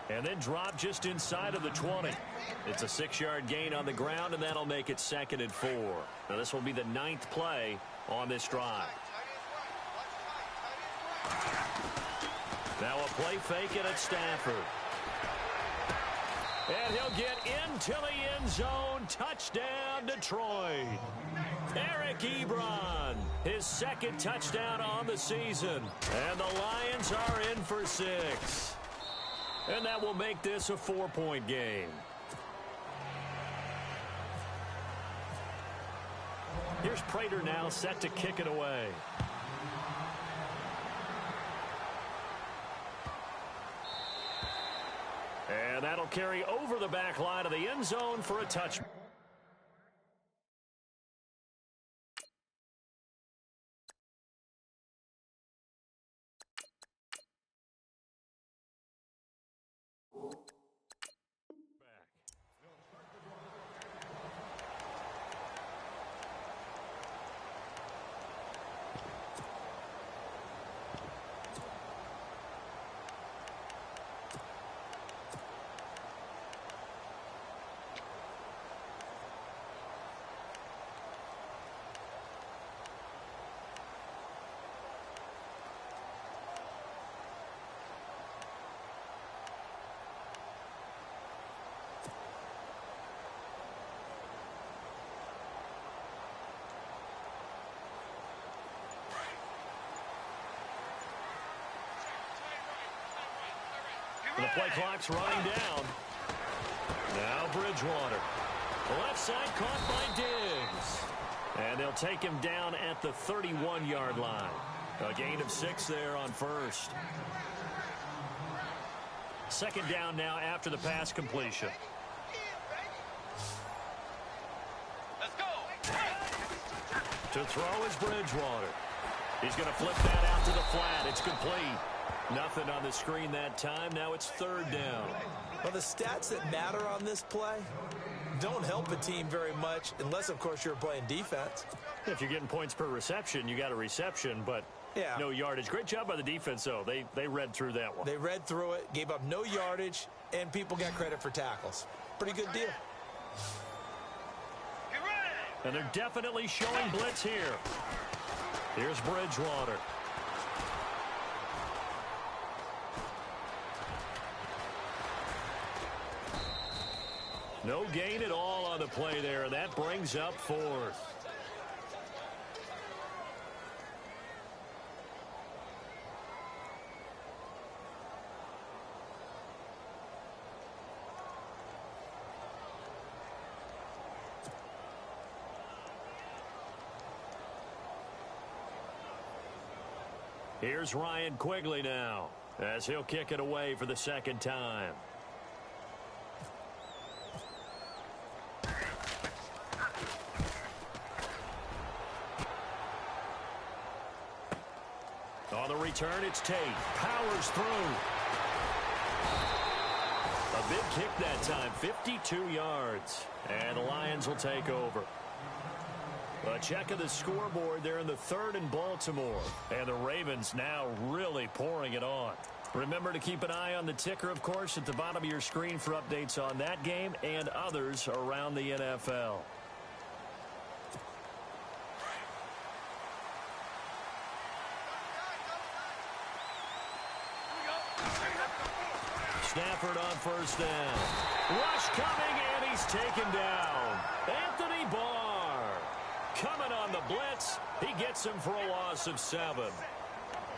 Speaker 2: And then drop just inside of the 20. It's a 6-yard gain on the ground, and that'll make it second and 4. Now this will be the 9th play on this drive. Now a play fake it at Stafford. And he'll get into the end zone. Touchdown, Detroit. Eric Ebron, his second touchdown on the season. And the Lions are in for 6. And that will make this a 4-point game. Here's Prater now set to kick it away. And that'll carry over the back line of the end zone for a touchdown. The play clock's running down. Now Bridgewater. The left side caught by Diggs. And they'll take him down at the 31-yard line. A gain of 6 there on first. Second down now after the pass completion. To throw is Bridgewater. He's going to flip that out to the flat. It's complete. Nothing on the screen that time. Now it's third down.
Speaker 3: Well, the stats that matter on this play don't help a team very much unless, of course, you're playing defense.
Speaker 2: If you're getting points per reception, you got a reception, but no yardage. Great job by the defense, though. They read through that one.
Speaker 3: They read through it, gave up no yardage, and people got credit for tackles. Pretty good deal.
Speaker 2: And they're definitely showing blitz here. Here's Bridgewater. No gain at all on the play there. That brings up fourth. Here's Ryan Quigley now, as he'll kick it away for the second time. On the return, it's Tate. Powers through. A big kick that time, 52 yards. And the Lions will take over. A check of the scoreboard there in the third in Baltimore. And the Ravens now really pouring it on. Remember to keep an eye on the ticker, of course, at the bottom of your screen for updates on that game and others around the NFL. Stafford on first down. Rush coming, and he's taken down. Anthony Barr coming on the blitz. He gets him for a loss of 7.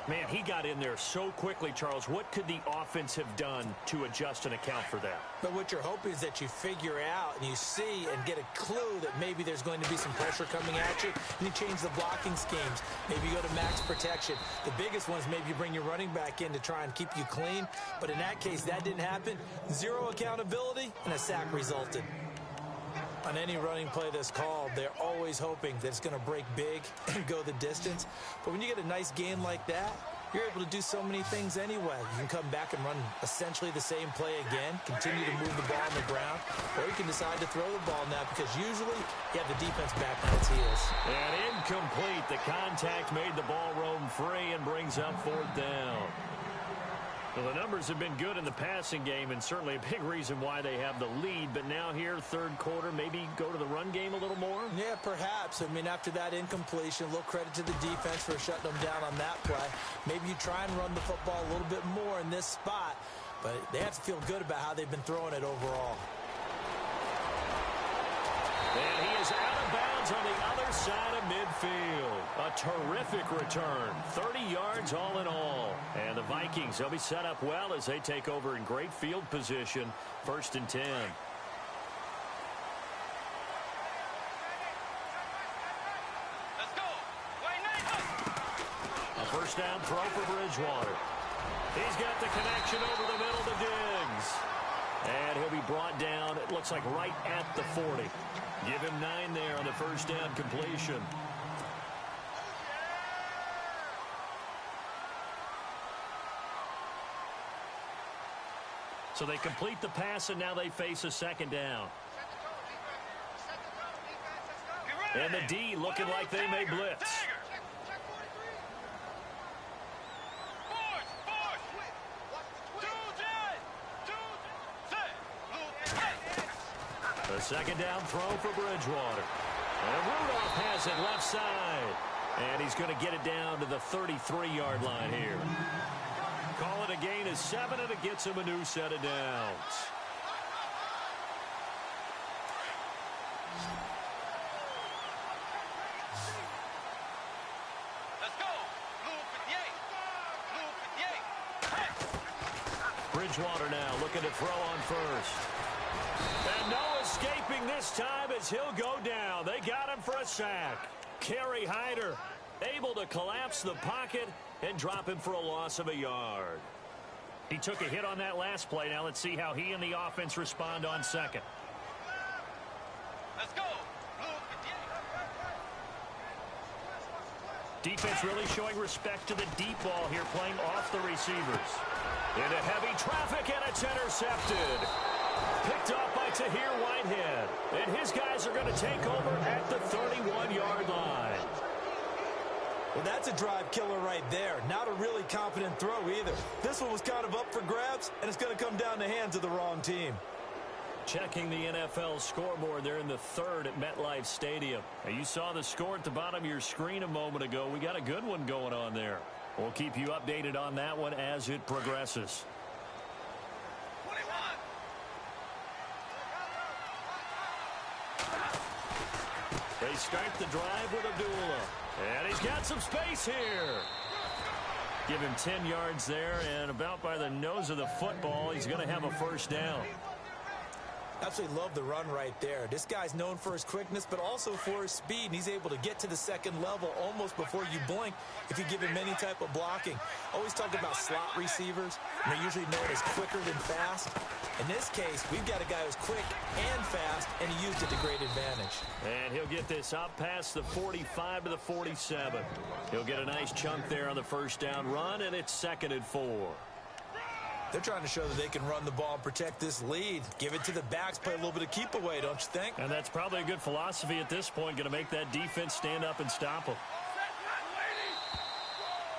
Speaker 2: Man, he got in there so quickly, Charles. What could the offense have done to adjust and account for that?
Speaker 3: But what you're hoping is that you figure out and you see and get a clue that maybe there's going to be some pressure coming at you, and you change the blocking schemes. Maybe you go to max protection. The biggest one is maybe you bring your running back in to try and keep you clean. But in that case, that didn't happen. Zero accountability, and a sack resulted. On any running play that's called, they're always hoping that it's going to break big and go the distance. But when you get a nice gain like that, you're able to do so many things anyway. You can come back and run essentially the same play again, continue to move the ball on the ground, or you can decide to throw the ball now because usually you have the defense back on its heels.
Speaker 2: And incomplete. The contact made the ball roam free and brings up fourth down. Well, the numbers have been good in the passing game and certainly a big reason why they have the lead. But now here, third quarter, maybe go to the run game a little more?
Speaker 3: Yeah, perhaps. I mean, after that incompletion, a little credit to the defense for shutting them down on that play. Maybe you try and run the football a little bit more in this spot. But they have to feel good about how they've been throwing it overall.
Speaker 2: And he is out of bounds on the other side of midfield. A terrific return. 30 yards all in all. And the Vikings, they'll be set up well as they take over in great field position. 1st and 10.
Speaker 4: Let's go.
Speaker 2: A first down throw for Bridgewater. He's got the connection over the middle to Diggs. And he'll be brought down, it looks like right at the 40. Give him 9 there on the first down completion. So they complete the pass, and now they face a second down. And the D looking like they may blitz. A second down throw for Bridgewater. And Rudolph has it left side. And he's going to get it down to the 33-yard line here. Call it a gain of 7, and it gets him a new set of downs.
Speaker 4: Let's go.
Speaker 2: Bridgewater now looking to throw on first. And no escaping this time as he'll go down. They got him for a sack. Kerry Hyder able to collapse the pocket and drop him for a loss of a yard. He took a hit on that last play. Now let's see how he and the offense respond on second.
Speaker 4: Let's go.
Speaker 2: Defense really showing respect to the deep ball here, playing off the receivers. Into heavy traffic, and it's intercepted. Picked off by Tahir Whitehead. And his guys are going to take over at the 31-yard line.
Speaker 3: Well, that's a drive killer right there. Not a really confident throw either. This one was kind of up for grabs, and it's going to come down the hands of the wrong team.
Speaker 2: Checking the NFL scoreboard there in the third at MetLife Stadium. Now, you saw the score at the bottom of your screen a moment ago. We got a good one going on there. We'll keep you updated on that one as it progresses.
Speaker 4: 21.
Speaker 2: They start the drive with Abdullah. And he's got some space here. Give him 10 yards there, and about by the nose of the football, he's going to have a first down.
Speaker 3: Absolutely love the run right there. This guy's known for his quickness, but also for his speed, and he's able to get to the second level almost before you blink if you give him any type of blocking. Always talk about slot receivers, and they're usually known as quicker than fast. In this case, we've got a guy who's quick and fast, and he used it to great advantage.
Speaker 2: And he'll get this up past the 45 to the 47. He'll get a nice chunk there on the first down run, and it's 2nd and 4.
Speaker 3: They're trying to show that they can run the ball and protect this lead. Give it to the backs, play a little bit of keep away, don't you think?
Speaker 2: And that's probably a good philosophy at this point, going to make that defense stand up and stop them.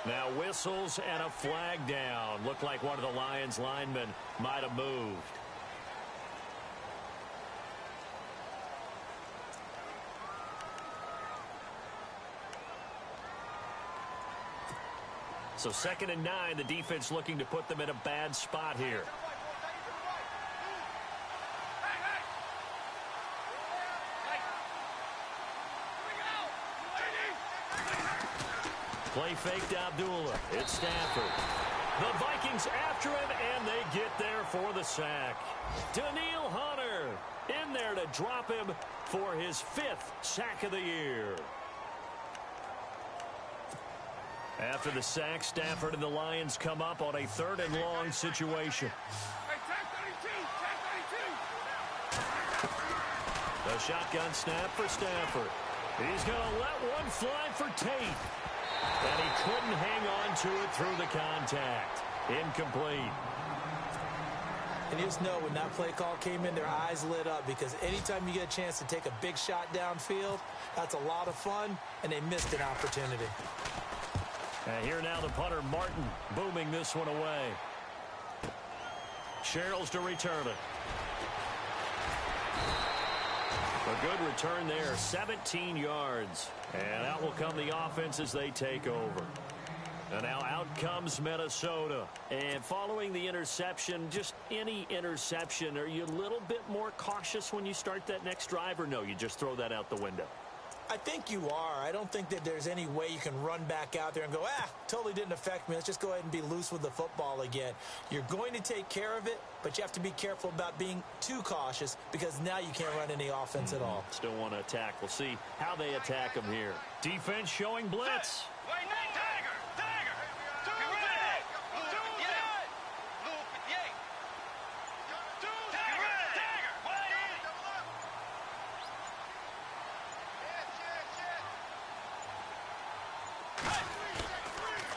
Speaker 2: Now whistles and a flag down. Looked like one of the Lions linemen might have moved. So 2nd and 9, the defense looking to put them in a bad spot here. Play fake to Abdullah. It's Stafford. The Vikings after him, and they get there for the sack. Daniil Hunter in there to drop him for his 5th sack of the year. After the sack, Stafford and the Lions come up on a 3rd and long situation. The shotgun snap for Stafford. He's going to let one fly for Tate. And he couldn't hang on to it through the contact. Incomplete.
Speaker 3: And you just know when that play call came in, their eyes lit up, because anytime you get a chance to take a big shot downfield, that's a lot of fun, and they missed an opportunity.
Speaker 2: And here now the punter, Martin, booming this one away. Sherrills to return it. A good return there, 17 yards. And out will come the offense as they take over. And now out comes Minnesota. And following the interception, just any interception, are you a little bit more cautious when you start that next drive, or no, you just throw that out the window?
Speaker 3: I think you are. I don't think that there's any way you can run back out there and go, totally didn't affect me. Let's just go ahead and be loose with the football again. You're going to take care of it, but you have to be careful about being too cautious, because now you can't run any offense at all.
Speaker 2: Still want to attack. We'll see how they attack them here. Defense showing blitz.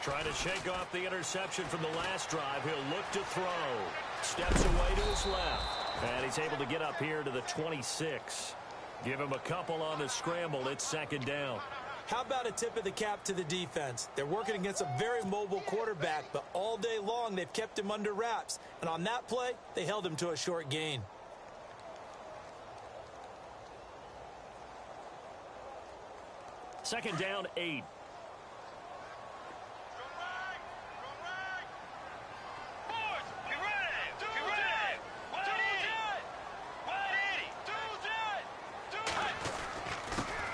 Speaker 2: Trying to shake off the interception from the last drive. He'll look to throw. Steps away to his left. And he's able to get up here to the 26. Give him a couple on the scramble. It's 2nd down.
Speaker 3: How about a tip of the cap to the defense? They're working against a very mobile quarterback, but all day long they've kept him under wraps. And on that play, they held him to a short gain.
Speaker 2: Second down, 8.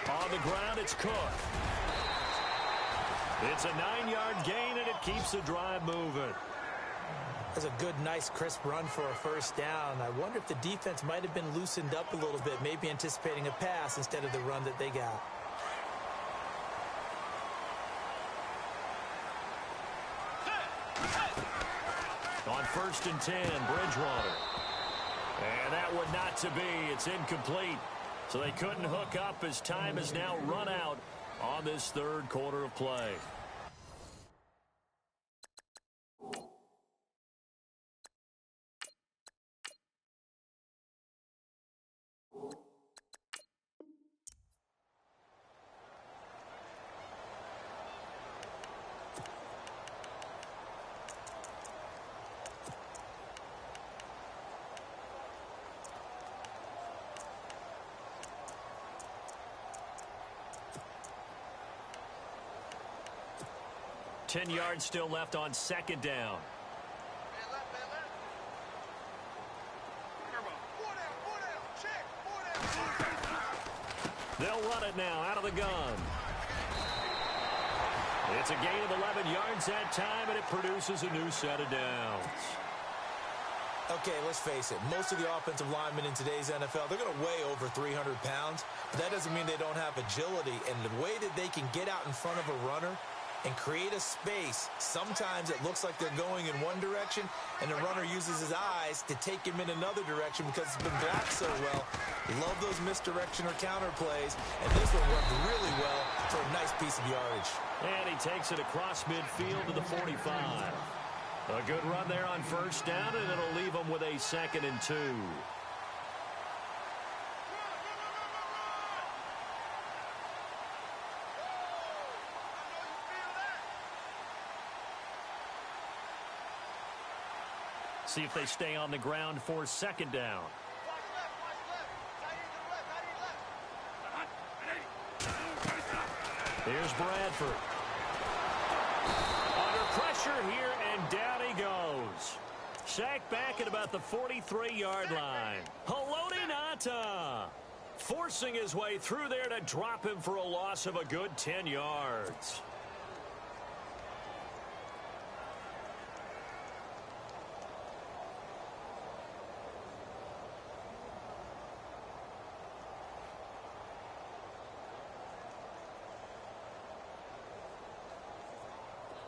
Speaker 2: On the ground, it's Cook. It's a 9-yard gain, and it keeps the drive moving.
Speaker 3: That's a good, nice, crisp run for a first down. I wonder if the defense might have been loosened up a little bit, maybe anticipating a pass instead of the run that they got.
Speaker 2: On 1st and 10, Bridgewater. And that one not to be. It's incomplete. So they couldn't hook up as time is now run out on this third quarter of play. Ten yards still left on second down. They'll run it now out of the gun. It's a gain of 11 yards that time, and it produces a new set of downs.
Speaker 3: Okay, let's face it. Most of the offensive linemen in today's NFL, they're going to weigh over 300 pounds. But that doesn't mean they don't have agility. And the way that they can get out in front of a runner and create a space, sometimes it looks like they're going in one direction, and the runner uses his eyes to take him in another direction because it's been blocked so well. Love those misdirection or counter plays, and this one worked really well for a nice piece of yardage.
Speaker 2: And he takes it across midfield to the 45. A good run there on first down, and it'll leave them with a 2nd and 2. See if they stay on the ground for 2nd down. Here's Bradford. Under pressure here, and down he goes. Sacked back at about the 43-yard line. Haloti Ngata forcing his way through there to drop him for a loss of a good 10 yards.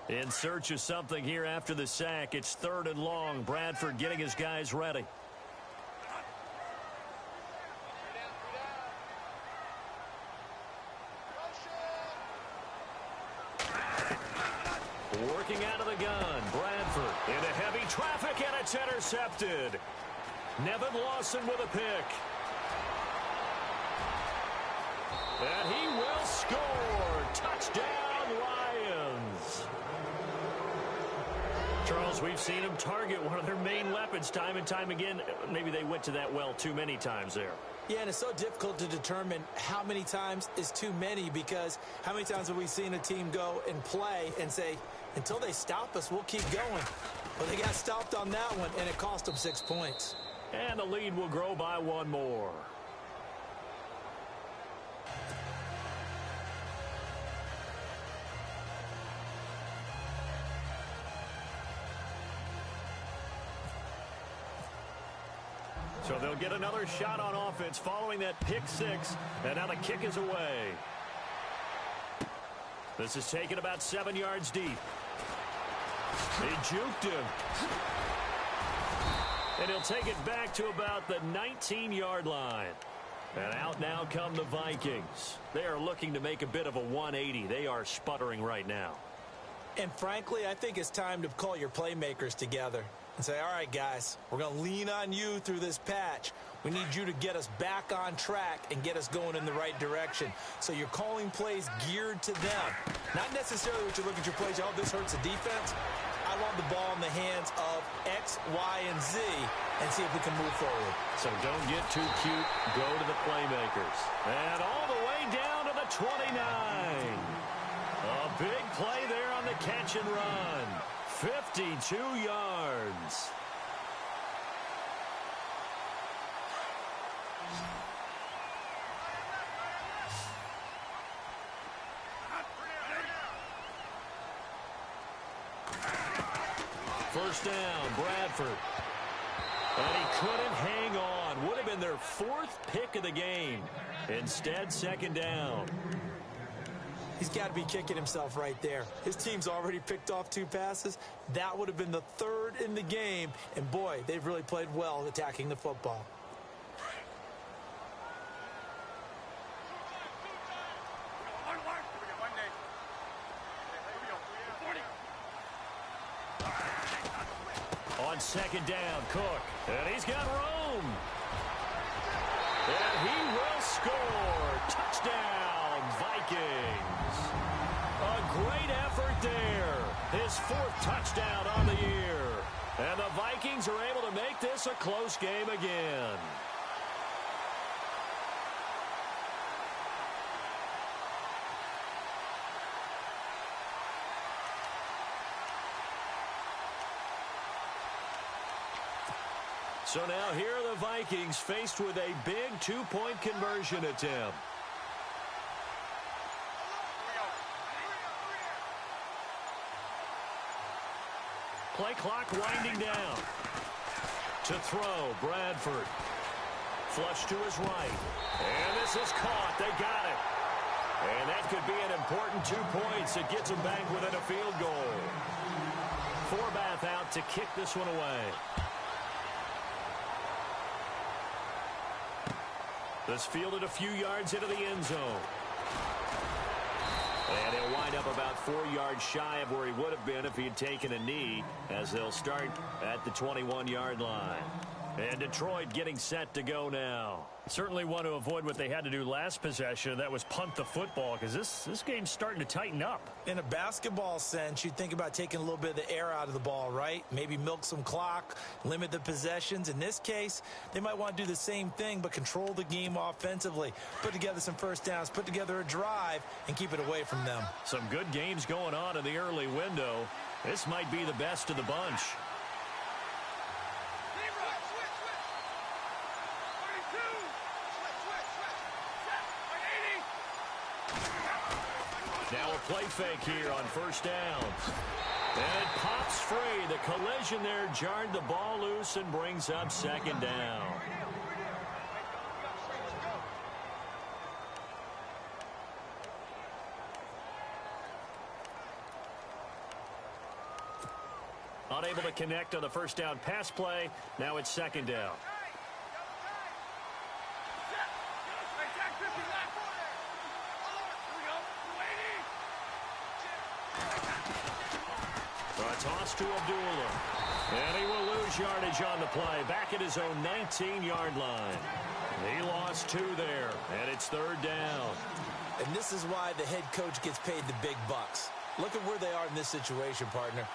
Speaker 2: In search of something here after the sack. It's 3rd and long. Bradford getting his guys ready. Working out of the gun. Bradford into heavy traffic, and it's intercepted. Nevin Lawson with a pick. And he will score. Touchdown, Lions. Charles, we've seen them target one of their main weapons time and time again. Maybe they went to that well too many times there.
Speaker 3: Yeah, and it's so difficult to determine how many times is too many, because how many times have we seen a team go and play and say, until they stop us, we'll keep going. Well, they got stopped on that one, and it cost them 6 points.
Speaker 2: And the lead will grow by one more. So they'll get another shot on offense following that pick 6, and now the kick is away. This is taken about 7 yards deep. He juked him. And he'll take it back to about the 19-yard line. And out now come the Vikings. They are looking to make a bit of a 180. They are sputtering right now.
Speaker 3: And frankly, I think it's time to call your playmakers together and say, all right, guys, we're going to lean on you through this patch. We need you to get us back on track and get us going in the right direction. So you're calling plays geared to them. Not necessarily what you look at your plays, oh, this hurts the defense. I want the ball in the hands of X, Y, and Z and see if we can move forward.
Speaker 2: So don't get too cute. Go to the playmakers. And all the way down to the 29. A big play there on the catch and run. 52 yards. First down, Bradford. And he couldn't hang on. Would have been their 4th pick of the game. Instead, 2nd down.
Speaker 3: He's got to be kicking himself right there. His team's already picked off 2 passes. That would have been the 3rd in the game. And, boy, they've really played well attacking the football.
Speaker 2: on second down. Cook. And he's got room. And he will score. Touchdown, Vikings. A great effort there. His 4th touchdown on the year. And the Vikings are able to make this a close game again. So now here are the Vikings faced with a big 2-point conversion attempt. Play clock winding down. To throw, Bradford. Flush to his right. And this is caught. They got it. And that could be an important 2 points. It gets them back within a field goal. Forbath out to kick this one away. This fielded a few yards into the end zone. And he'll wind up about 4 yards shy of where he would have been if he had taken a knee, as they'll start at the 21-yard line. And Detroit getting set to go now. Certainly want to avoid what they had to do last possession. That was punt the football, because this game's starting to tighten up.
Speaker 3: In a basketball sense, you think about taking a little bit of the air out of the ball, right? Maybe milk some clock, limit the possessions. In this case, they might want to do the same thing, but control the game offensively. Put together some first downs, put together a drive, and keep it away from them.
Speaker 2: Some good games going on in the early window. This might be the best of the bunch. Now a play fake here on first downs. And it pops free. The collision there jarred the ball loose and brings up second down. Unable to connect on the first down pass play. Now it's second down. Toss to Abdullah. And he will lose yardage on the play. Back at his own 19-yard line. He lost 2 there. And it's third down.
Speaker 3: And this is why the head coach gets paid the big bucks. Look at where they are in this situation, partner.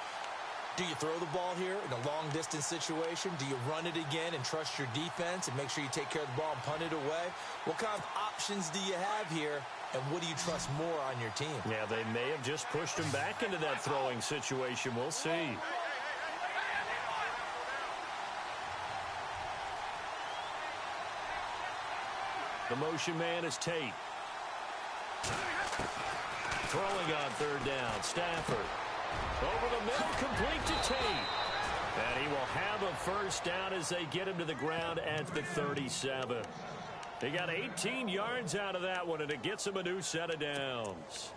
Speaker 3: Do you throw the ball here in a long-distance situation? Do you run it again and trust your defense and make sure you take care of the ball and punt it away? What kind of options do you have here, and what do you trust more on your team?
Speaker 2: Yeah, they may have just pushed him back into that throwing situation. We'll see. The motion man is Tate. Throwing on third down, Stafford. Over the middle, complete to Tate. And he will have a first down as they get him to the ground at the 37. They got 18 yards out of that one, and it gets him a new set of downs.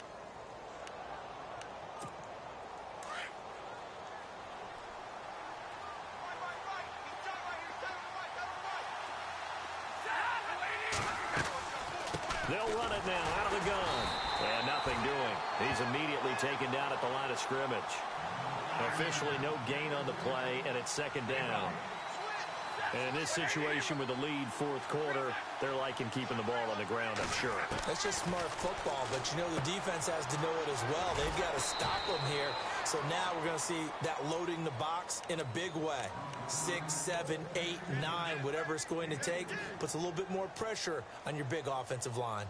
Speaker 2: They'll run it now out of the gun. And nothing doing. He's immediately taken down at the line of scrimmage. Officially no gain on the play, and it's second down. And in this situation with the lead fourth quarter, they're liking keeping the ball on the ground, I'm sure.
Speaker 3: That's just smart football, but you know the defense has to know it as well. They've got to stop them here. So now we're going to see that loading the box in a big way. 6, 7, 8, 9, whatever it's going to take, puts a little bit more pressure on your big offensive line.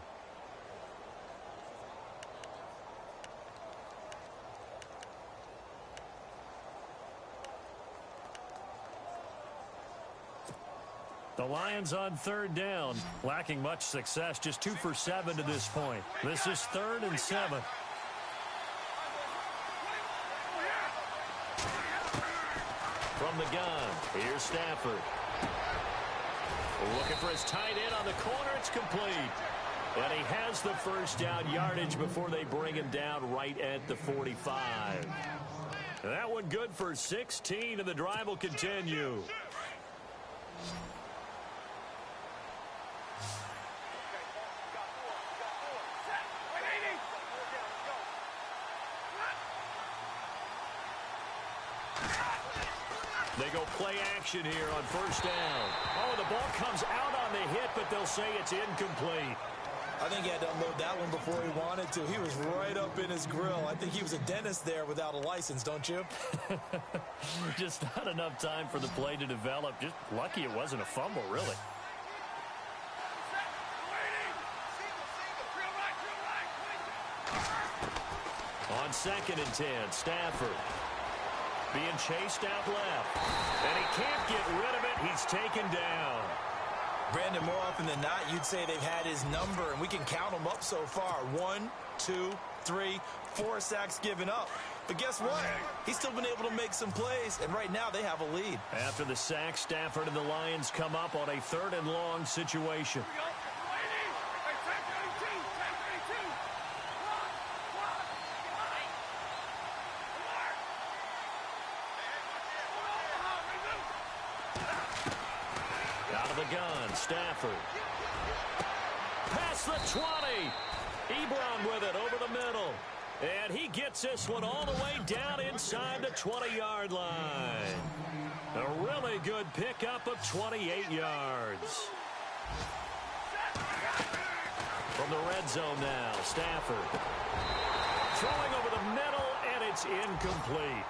Speaker 2: The Lions on third down, lacking much success, just 2 for 7 to this point. This is 3rd and 7. From the gun, here's Stafford. Looking for his tight end on the corner, it's complete. And he has the first down yardage before they bring him down right at the 45. And that one good for 16, and the drive will continue. They go play action here on first down. Oh, the ball comes out on the hit, but they'll say it's incomplete.
Speaker 3: I think he had to unload that one before he wanted to. He was right up in his grill. I think he was a dentist there without a license, don't you?
Speaker 2: Just not enough time for the play to develop. Just lucky it wasn't a fumble, really. On 2nd and 10, Stafford being chased out left. And he can't get rid of it. He's taken down.
Speaker 3: Brandon, more often than not, you'd say they've had his number, and we can count them up so far. 1, 2, 3, 4 sacks given up. But guess what? He's still been able to make some plays, and right now they have a lead.
Speaker 2: After the sack, Stafford and the Lions come up on a 3rd and long situation. Gun, Stafford. Past the 20. Ebron with it over the middle. And he gets this one all the way down inside the 20-yard line. A really good pickup of 28 yards. From the red zone now, Stafford. Throwing over the middle, and it's incomplete.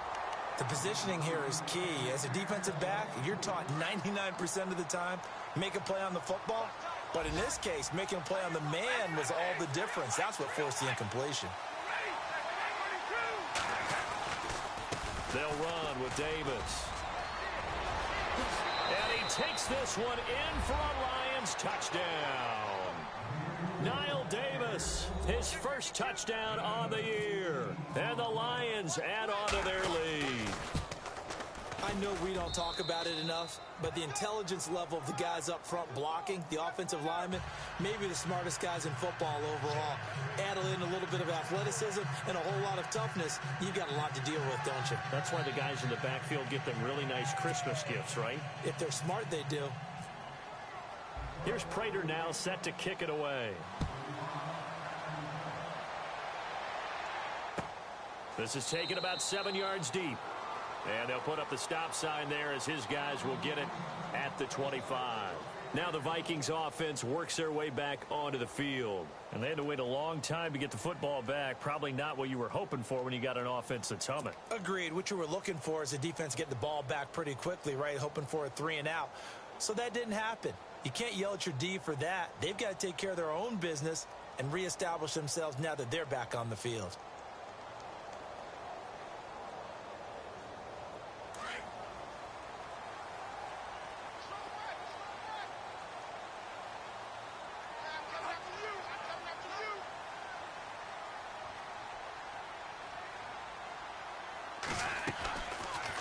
Speaker 3: The positioning here is key. As a defensive back, you're taught 99% of the time, make a play on the football. But in this case, making a play on the man was all the difference. That's what forced the incompletion.
Speaker 2: They'll run with Davis. And he takes this one in for a Lions touchdown. Niall Davis, his first touchdown on the year. And the Lions add on to their lead.
Speaker 3: I know we don't talk about it enough, but the intelligence level of the guys up front blocking, the offensive linemen, maybe the smartest guys in football overall. Add in a little bit of athleticism and a whole lot of toughness, you've got a lot to deal with, don't you?
Speaker 2: That's why the guys in the backfield get them really nice Christmas gifts, right?
Speaker 3: If they're smart, they do.
Speaker 2: Here's Prater now set to kick it away. This is taken about 7 yards deep. And they'll put up the stop sign there as his guys will get it at the 25. Now the Vikings offense works their way back onto the field. And they had to wait a long time to get the football back. Probably not what you were hoping for when you got an offense that's humming.
Speaker 3: Agreed. What you were looking for is the defense get the ball back pretty quickly, right? Hoping for a 3 and out. So that didn't happen. You can't yell at your D for that. They've got to take care of their own business and reestablish themselves now that they're back on the field.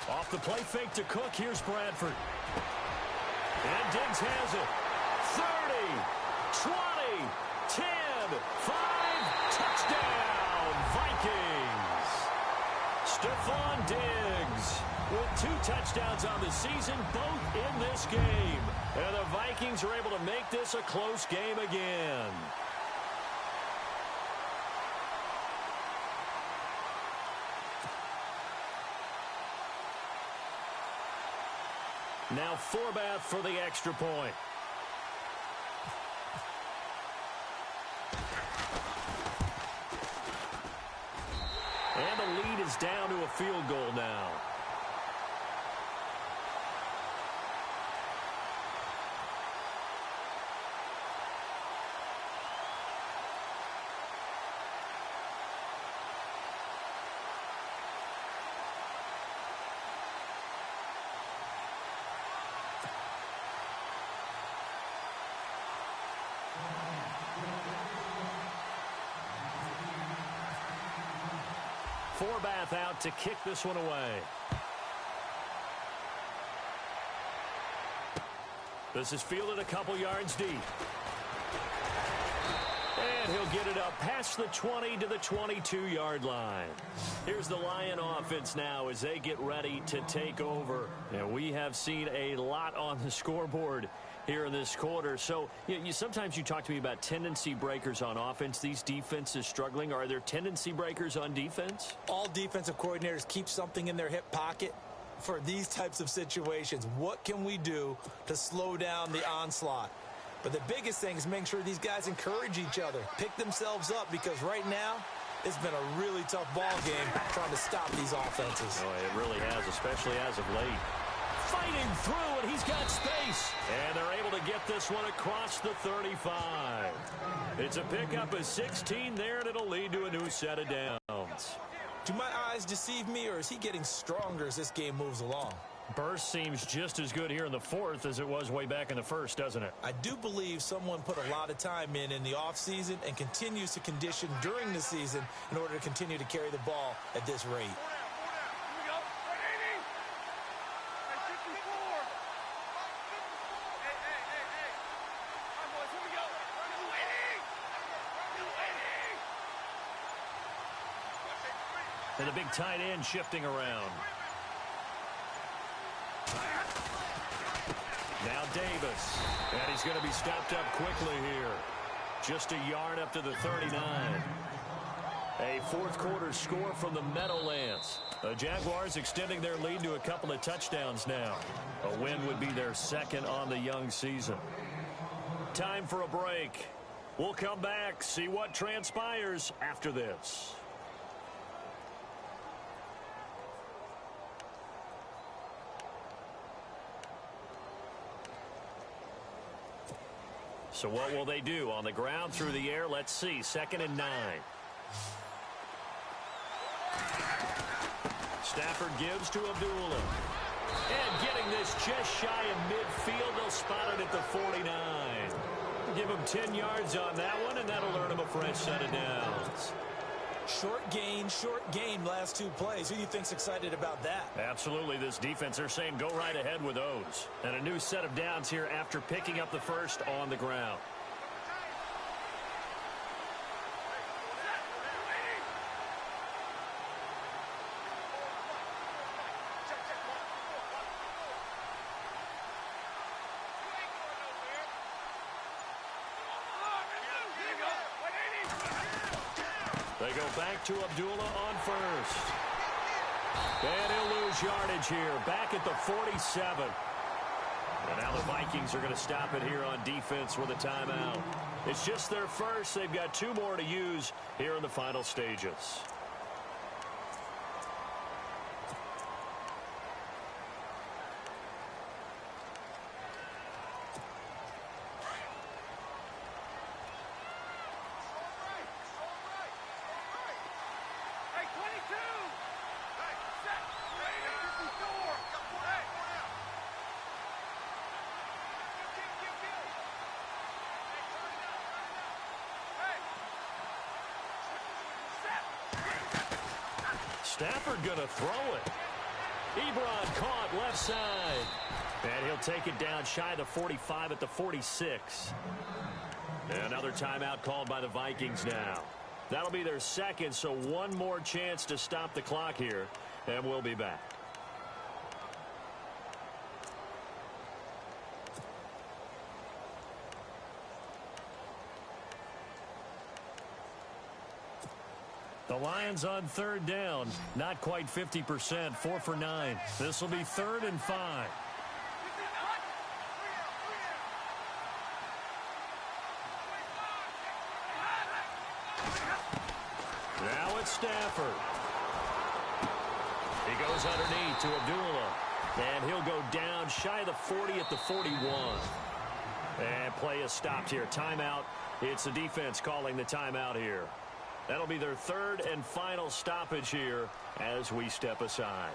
Speaker 2: Off the play fake to Cook. Here's Bradford. And Diggs has it. 30, 20, 10, 5, touchdown, Vikings. Stephon Diggs with 2 touchdowns on the season, both in this game. And the Vikings are able to make this a close game again. Now Forbath for the extra point. And the lead is down to a field goal now. Forbath out to kick this one away. This is fielded a couple yards deep. And he'll get it up past the 20 to the 22-yard line. Here's the Lion offense now as they get ready to take over. And we have seen a lot on the scoreboard here in this quarter. So sometimes you talk to me about tendency breakers on offense. These defenses struggling. Are there tendency breakers on defense?
Speaker 3: All defensive coordinators keep something in their hip pocket. for these types of situations. What can we do to slow down the onslaught? But the biggest thing is making sure these guys encourage each other, pick themselves up, because right now it's been a really tough ball game trying to stop these offenses.
Speaker 2: Oh, it really has, especially as of late. Fighting through, and he's got space. And they're able to get this one across the 35. It's a pickup of 16 there, and it'll lead to a new set of downs.
Speaker 3: Do my eyes deceive me, or is he getting stronger as this game moves along?
Speaker 2: Burst seems just as good here in the fourth as it was way back in the first, doesn't it?
Speaker 3: I do believe someone put a lot of time in the offseason and continues to condition during the season in order to continue to carry the ball at this rate.
Speaker 2: And the big tight end shifting around. Now Davis. And he's going to be stopped up quickly here. Just a yard up to the 39. A fourth quarter score from the Meadowlands. The Jaguars extending their lead to a couple of touchdowns now. A win would be their second on the young season. Time for a break. We'll come back, see what transpires after this. So what will they do? On the ground, through the air, let's see. 2nd and 9. Stafford gives to Abdullah. And getting this just shy of midfield, they'll spot it at the 49. Give him 10 yards on that one, and that'll earn him a fresh set of downs.
Speaker 3: Short gain last two plays. Who do you think's excited about that?
Speaker 2: Absolutely. This defense, they're saying go right ahead with those. And a new set of downs here after picking up the first on the ground. They go back to Abdullah on first. And he'll lose yardage here. Back at the 47. And now the Vikings are going to stop it here on defense with a timeout. It's just their first. They've got 2 more to use here in the final stages. Stafford going to throw it. Ebron caught left side. And he'll take it down shy of the 45 at the 46. Another timeout called by the Vikings now. That'll be their second, so one more chance to stop the clock here. And we'll be back. The Lions on 3rd down. Not quite 50%. 4 for 9. This will be 3rd and 5. Now it's Stafford. He goes underneath to Abdullah. And he'll go down shy of the 40 at the 41. And play is stopped here. Timeout. It's the defense calling the timeout here. That'll be their 3rd and final stoppage here as we step aside.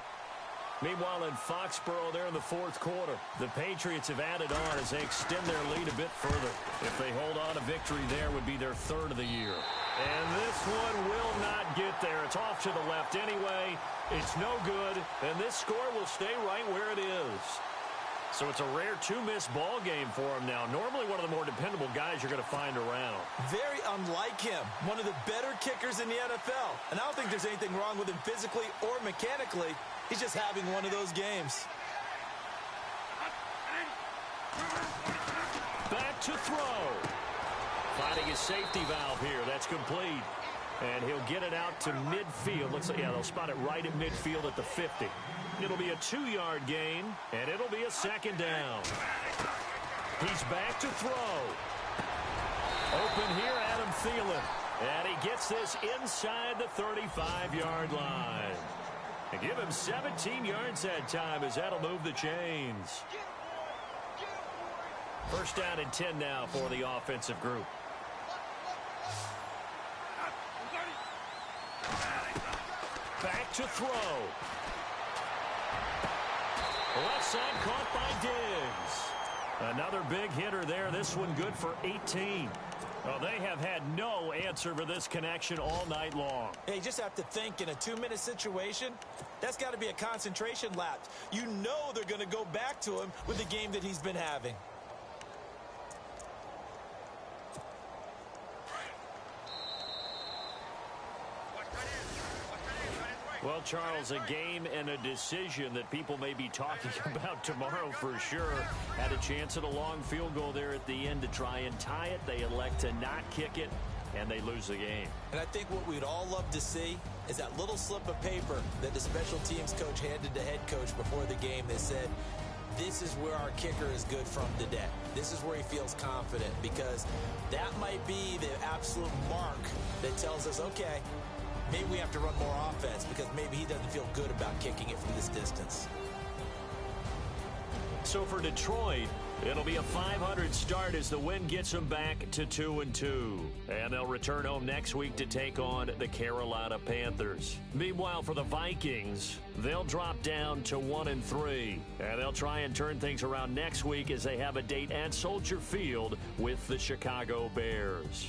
Speaker 2: Meanwhile, in Foxborough, they're in the 4th quarter. The Patriots have added on as they extend their lead a bit further. If they hold on, a victory there would be their 3rd of the year. And this one will not get there. It's off to the left anyway. It's no good, and this score will stay right where it is. So it's a rare 2-miss ball game for him now. Normally one of the more dependable guys you're going to find around.
Speaker 3: Very unlike him. One of the better kickers in the NFL. And I don't think there's anything wrong with him physically or mechanically. He's just having one of those games.
Speaker 2: Back to throw. Finding his safety valve here. That's complete. And he'll get it out to midfield. Looks like, yeah, they'll spot it right at midfield at the 50. It'll be a 2-yard gain, and it'll be a second down. He's back to throw. Open here, Adam Thielen. And he gets this inside the 35-yard line. And give him 17 yards that time as that'll move the chains. First down and 10 now for the offensive group. Back to throw. Left side caught by Diggs. Another big hitter there. This one good for 18. Well, they have had no answer for this connection all night long.
Speaker 3: Hey, you just have to think in a 2-minute situation, that's got to be a concentration lapse. You know they're going to go back to him with the game that he's been having.
Speaker 2: Well, Charles, a game and a decision that people may be talking about tomorrow for sure. Had a chance at a long field goal there at the end to try and tie it. They elect to not kick it, and they lose the game.
Speaker 3: And I think what we'd all love to see is that little slip of paper that the special teams coach handed the head coach before the game. They said, this is where our kicker is good from today. This is where he feels confident, because that might be the absolute mark that tells us, okay, maybe we have to run more offense because maybe he doesn't feel good about kicking it from this distance.
Speaker 2: So for Detroit, it'll be a .500 start as the win gets them back to 2-2. And they'll return home next week to take on the Carolina Panthers. Meanwhile, for the Vikings, they'll drop down to 1-3. And they'll try and turn things around next week as they have a date at Soldier Field with the Chicago Bears.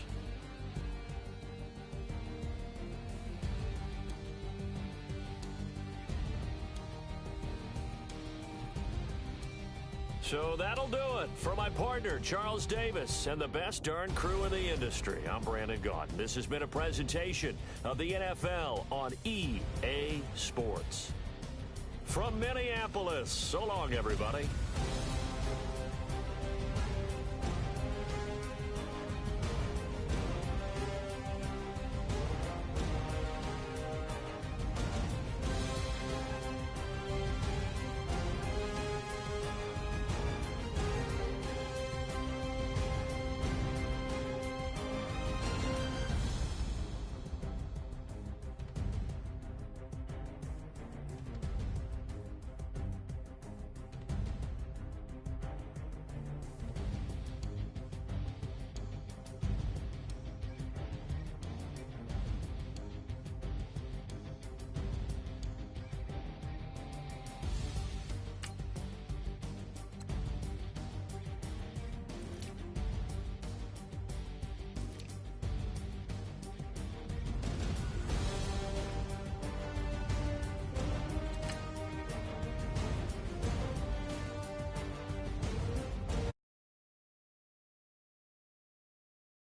Speaker 2: So that'll do it for my partner, Charles Davis, and the best darn crew in the industry. I'm Brandon Gaudin. This has been a presentation of the NFL on EA Sports. From Minneapolis, so long, everybody.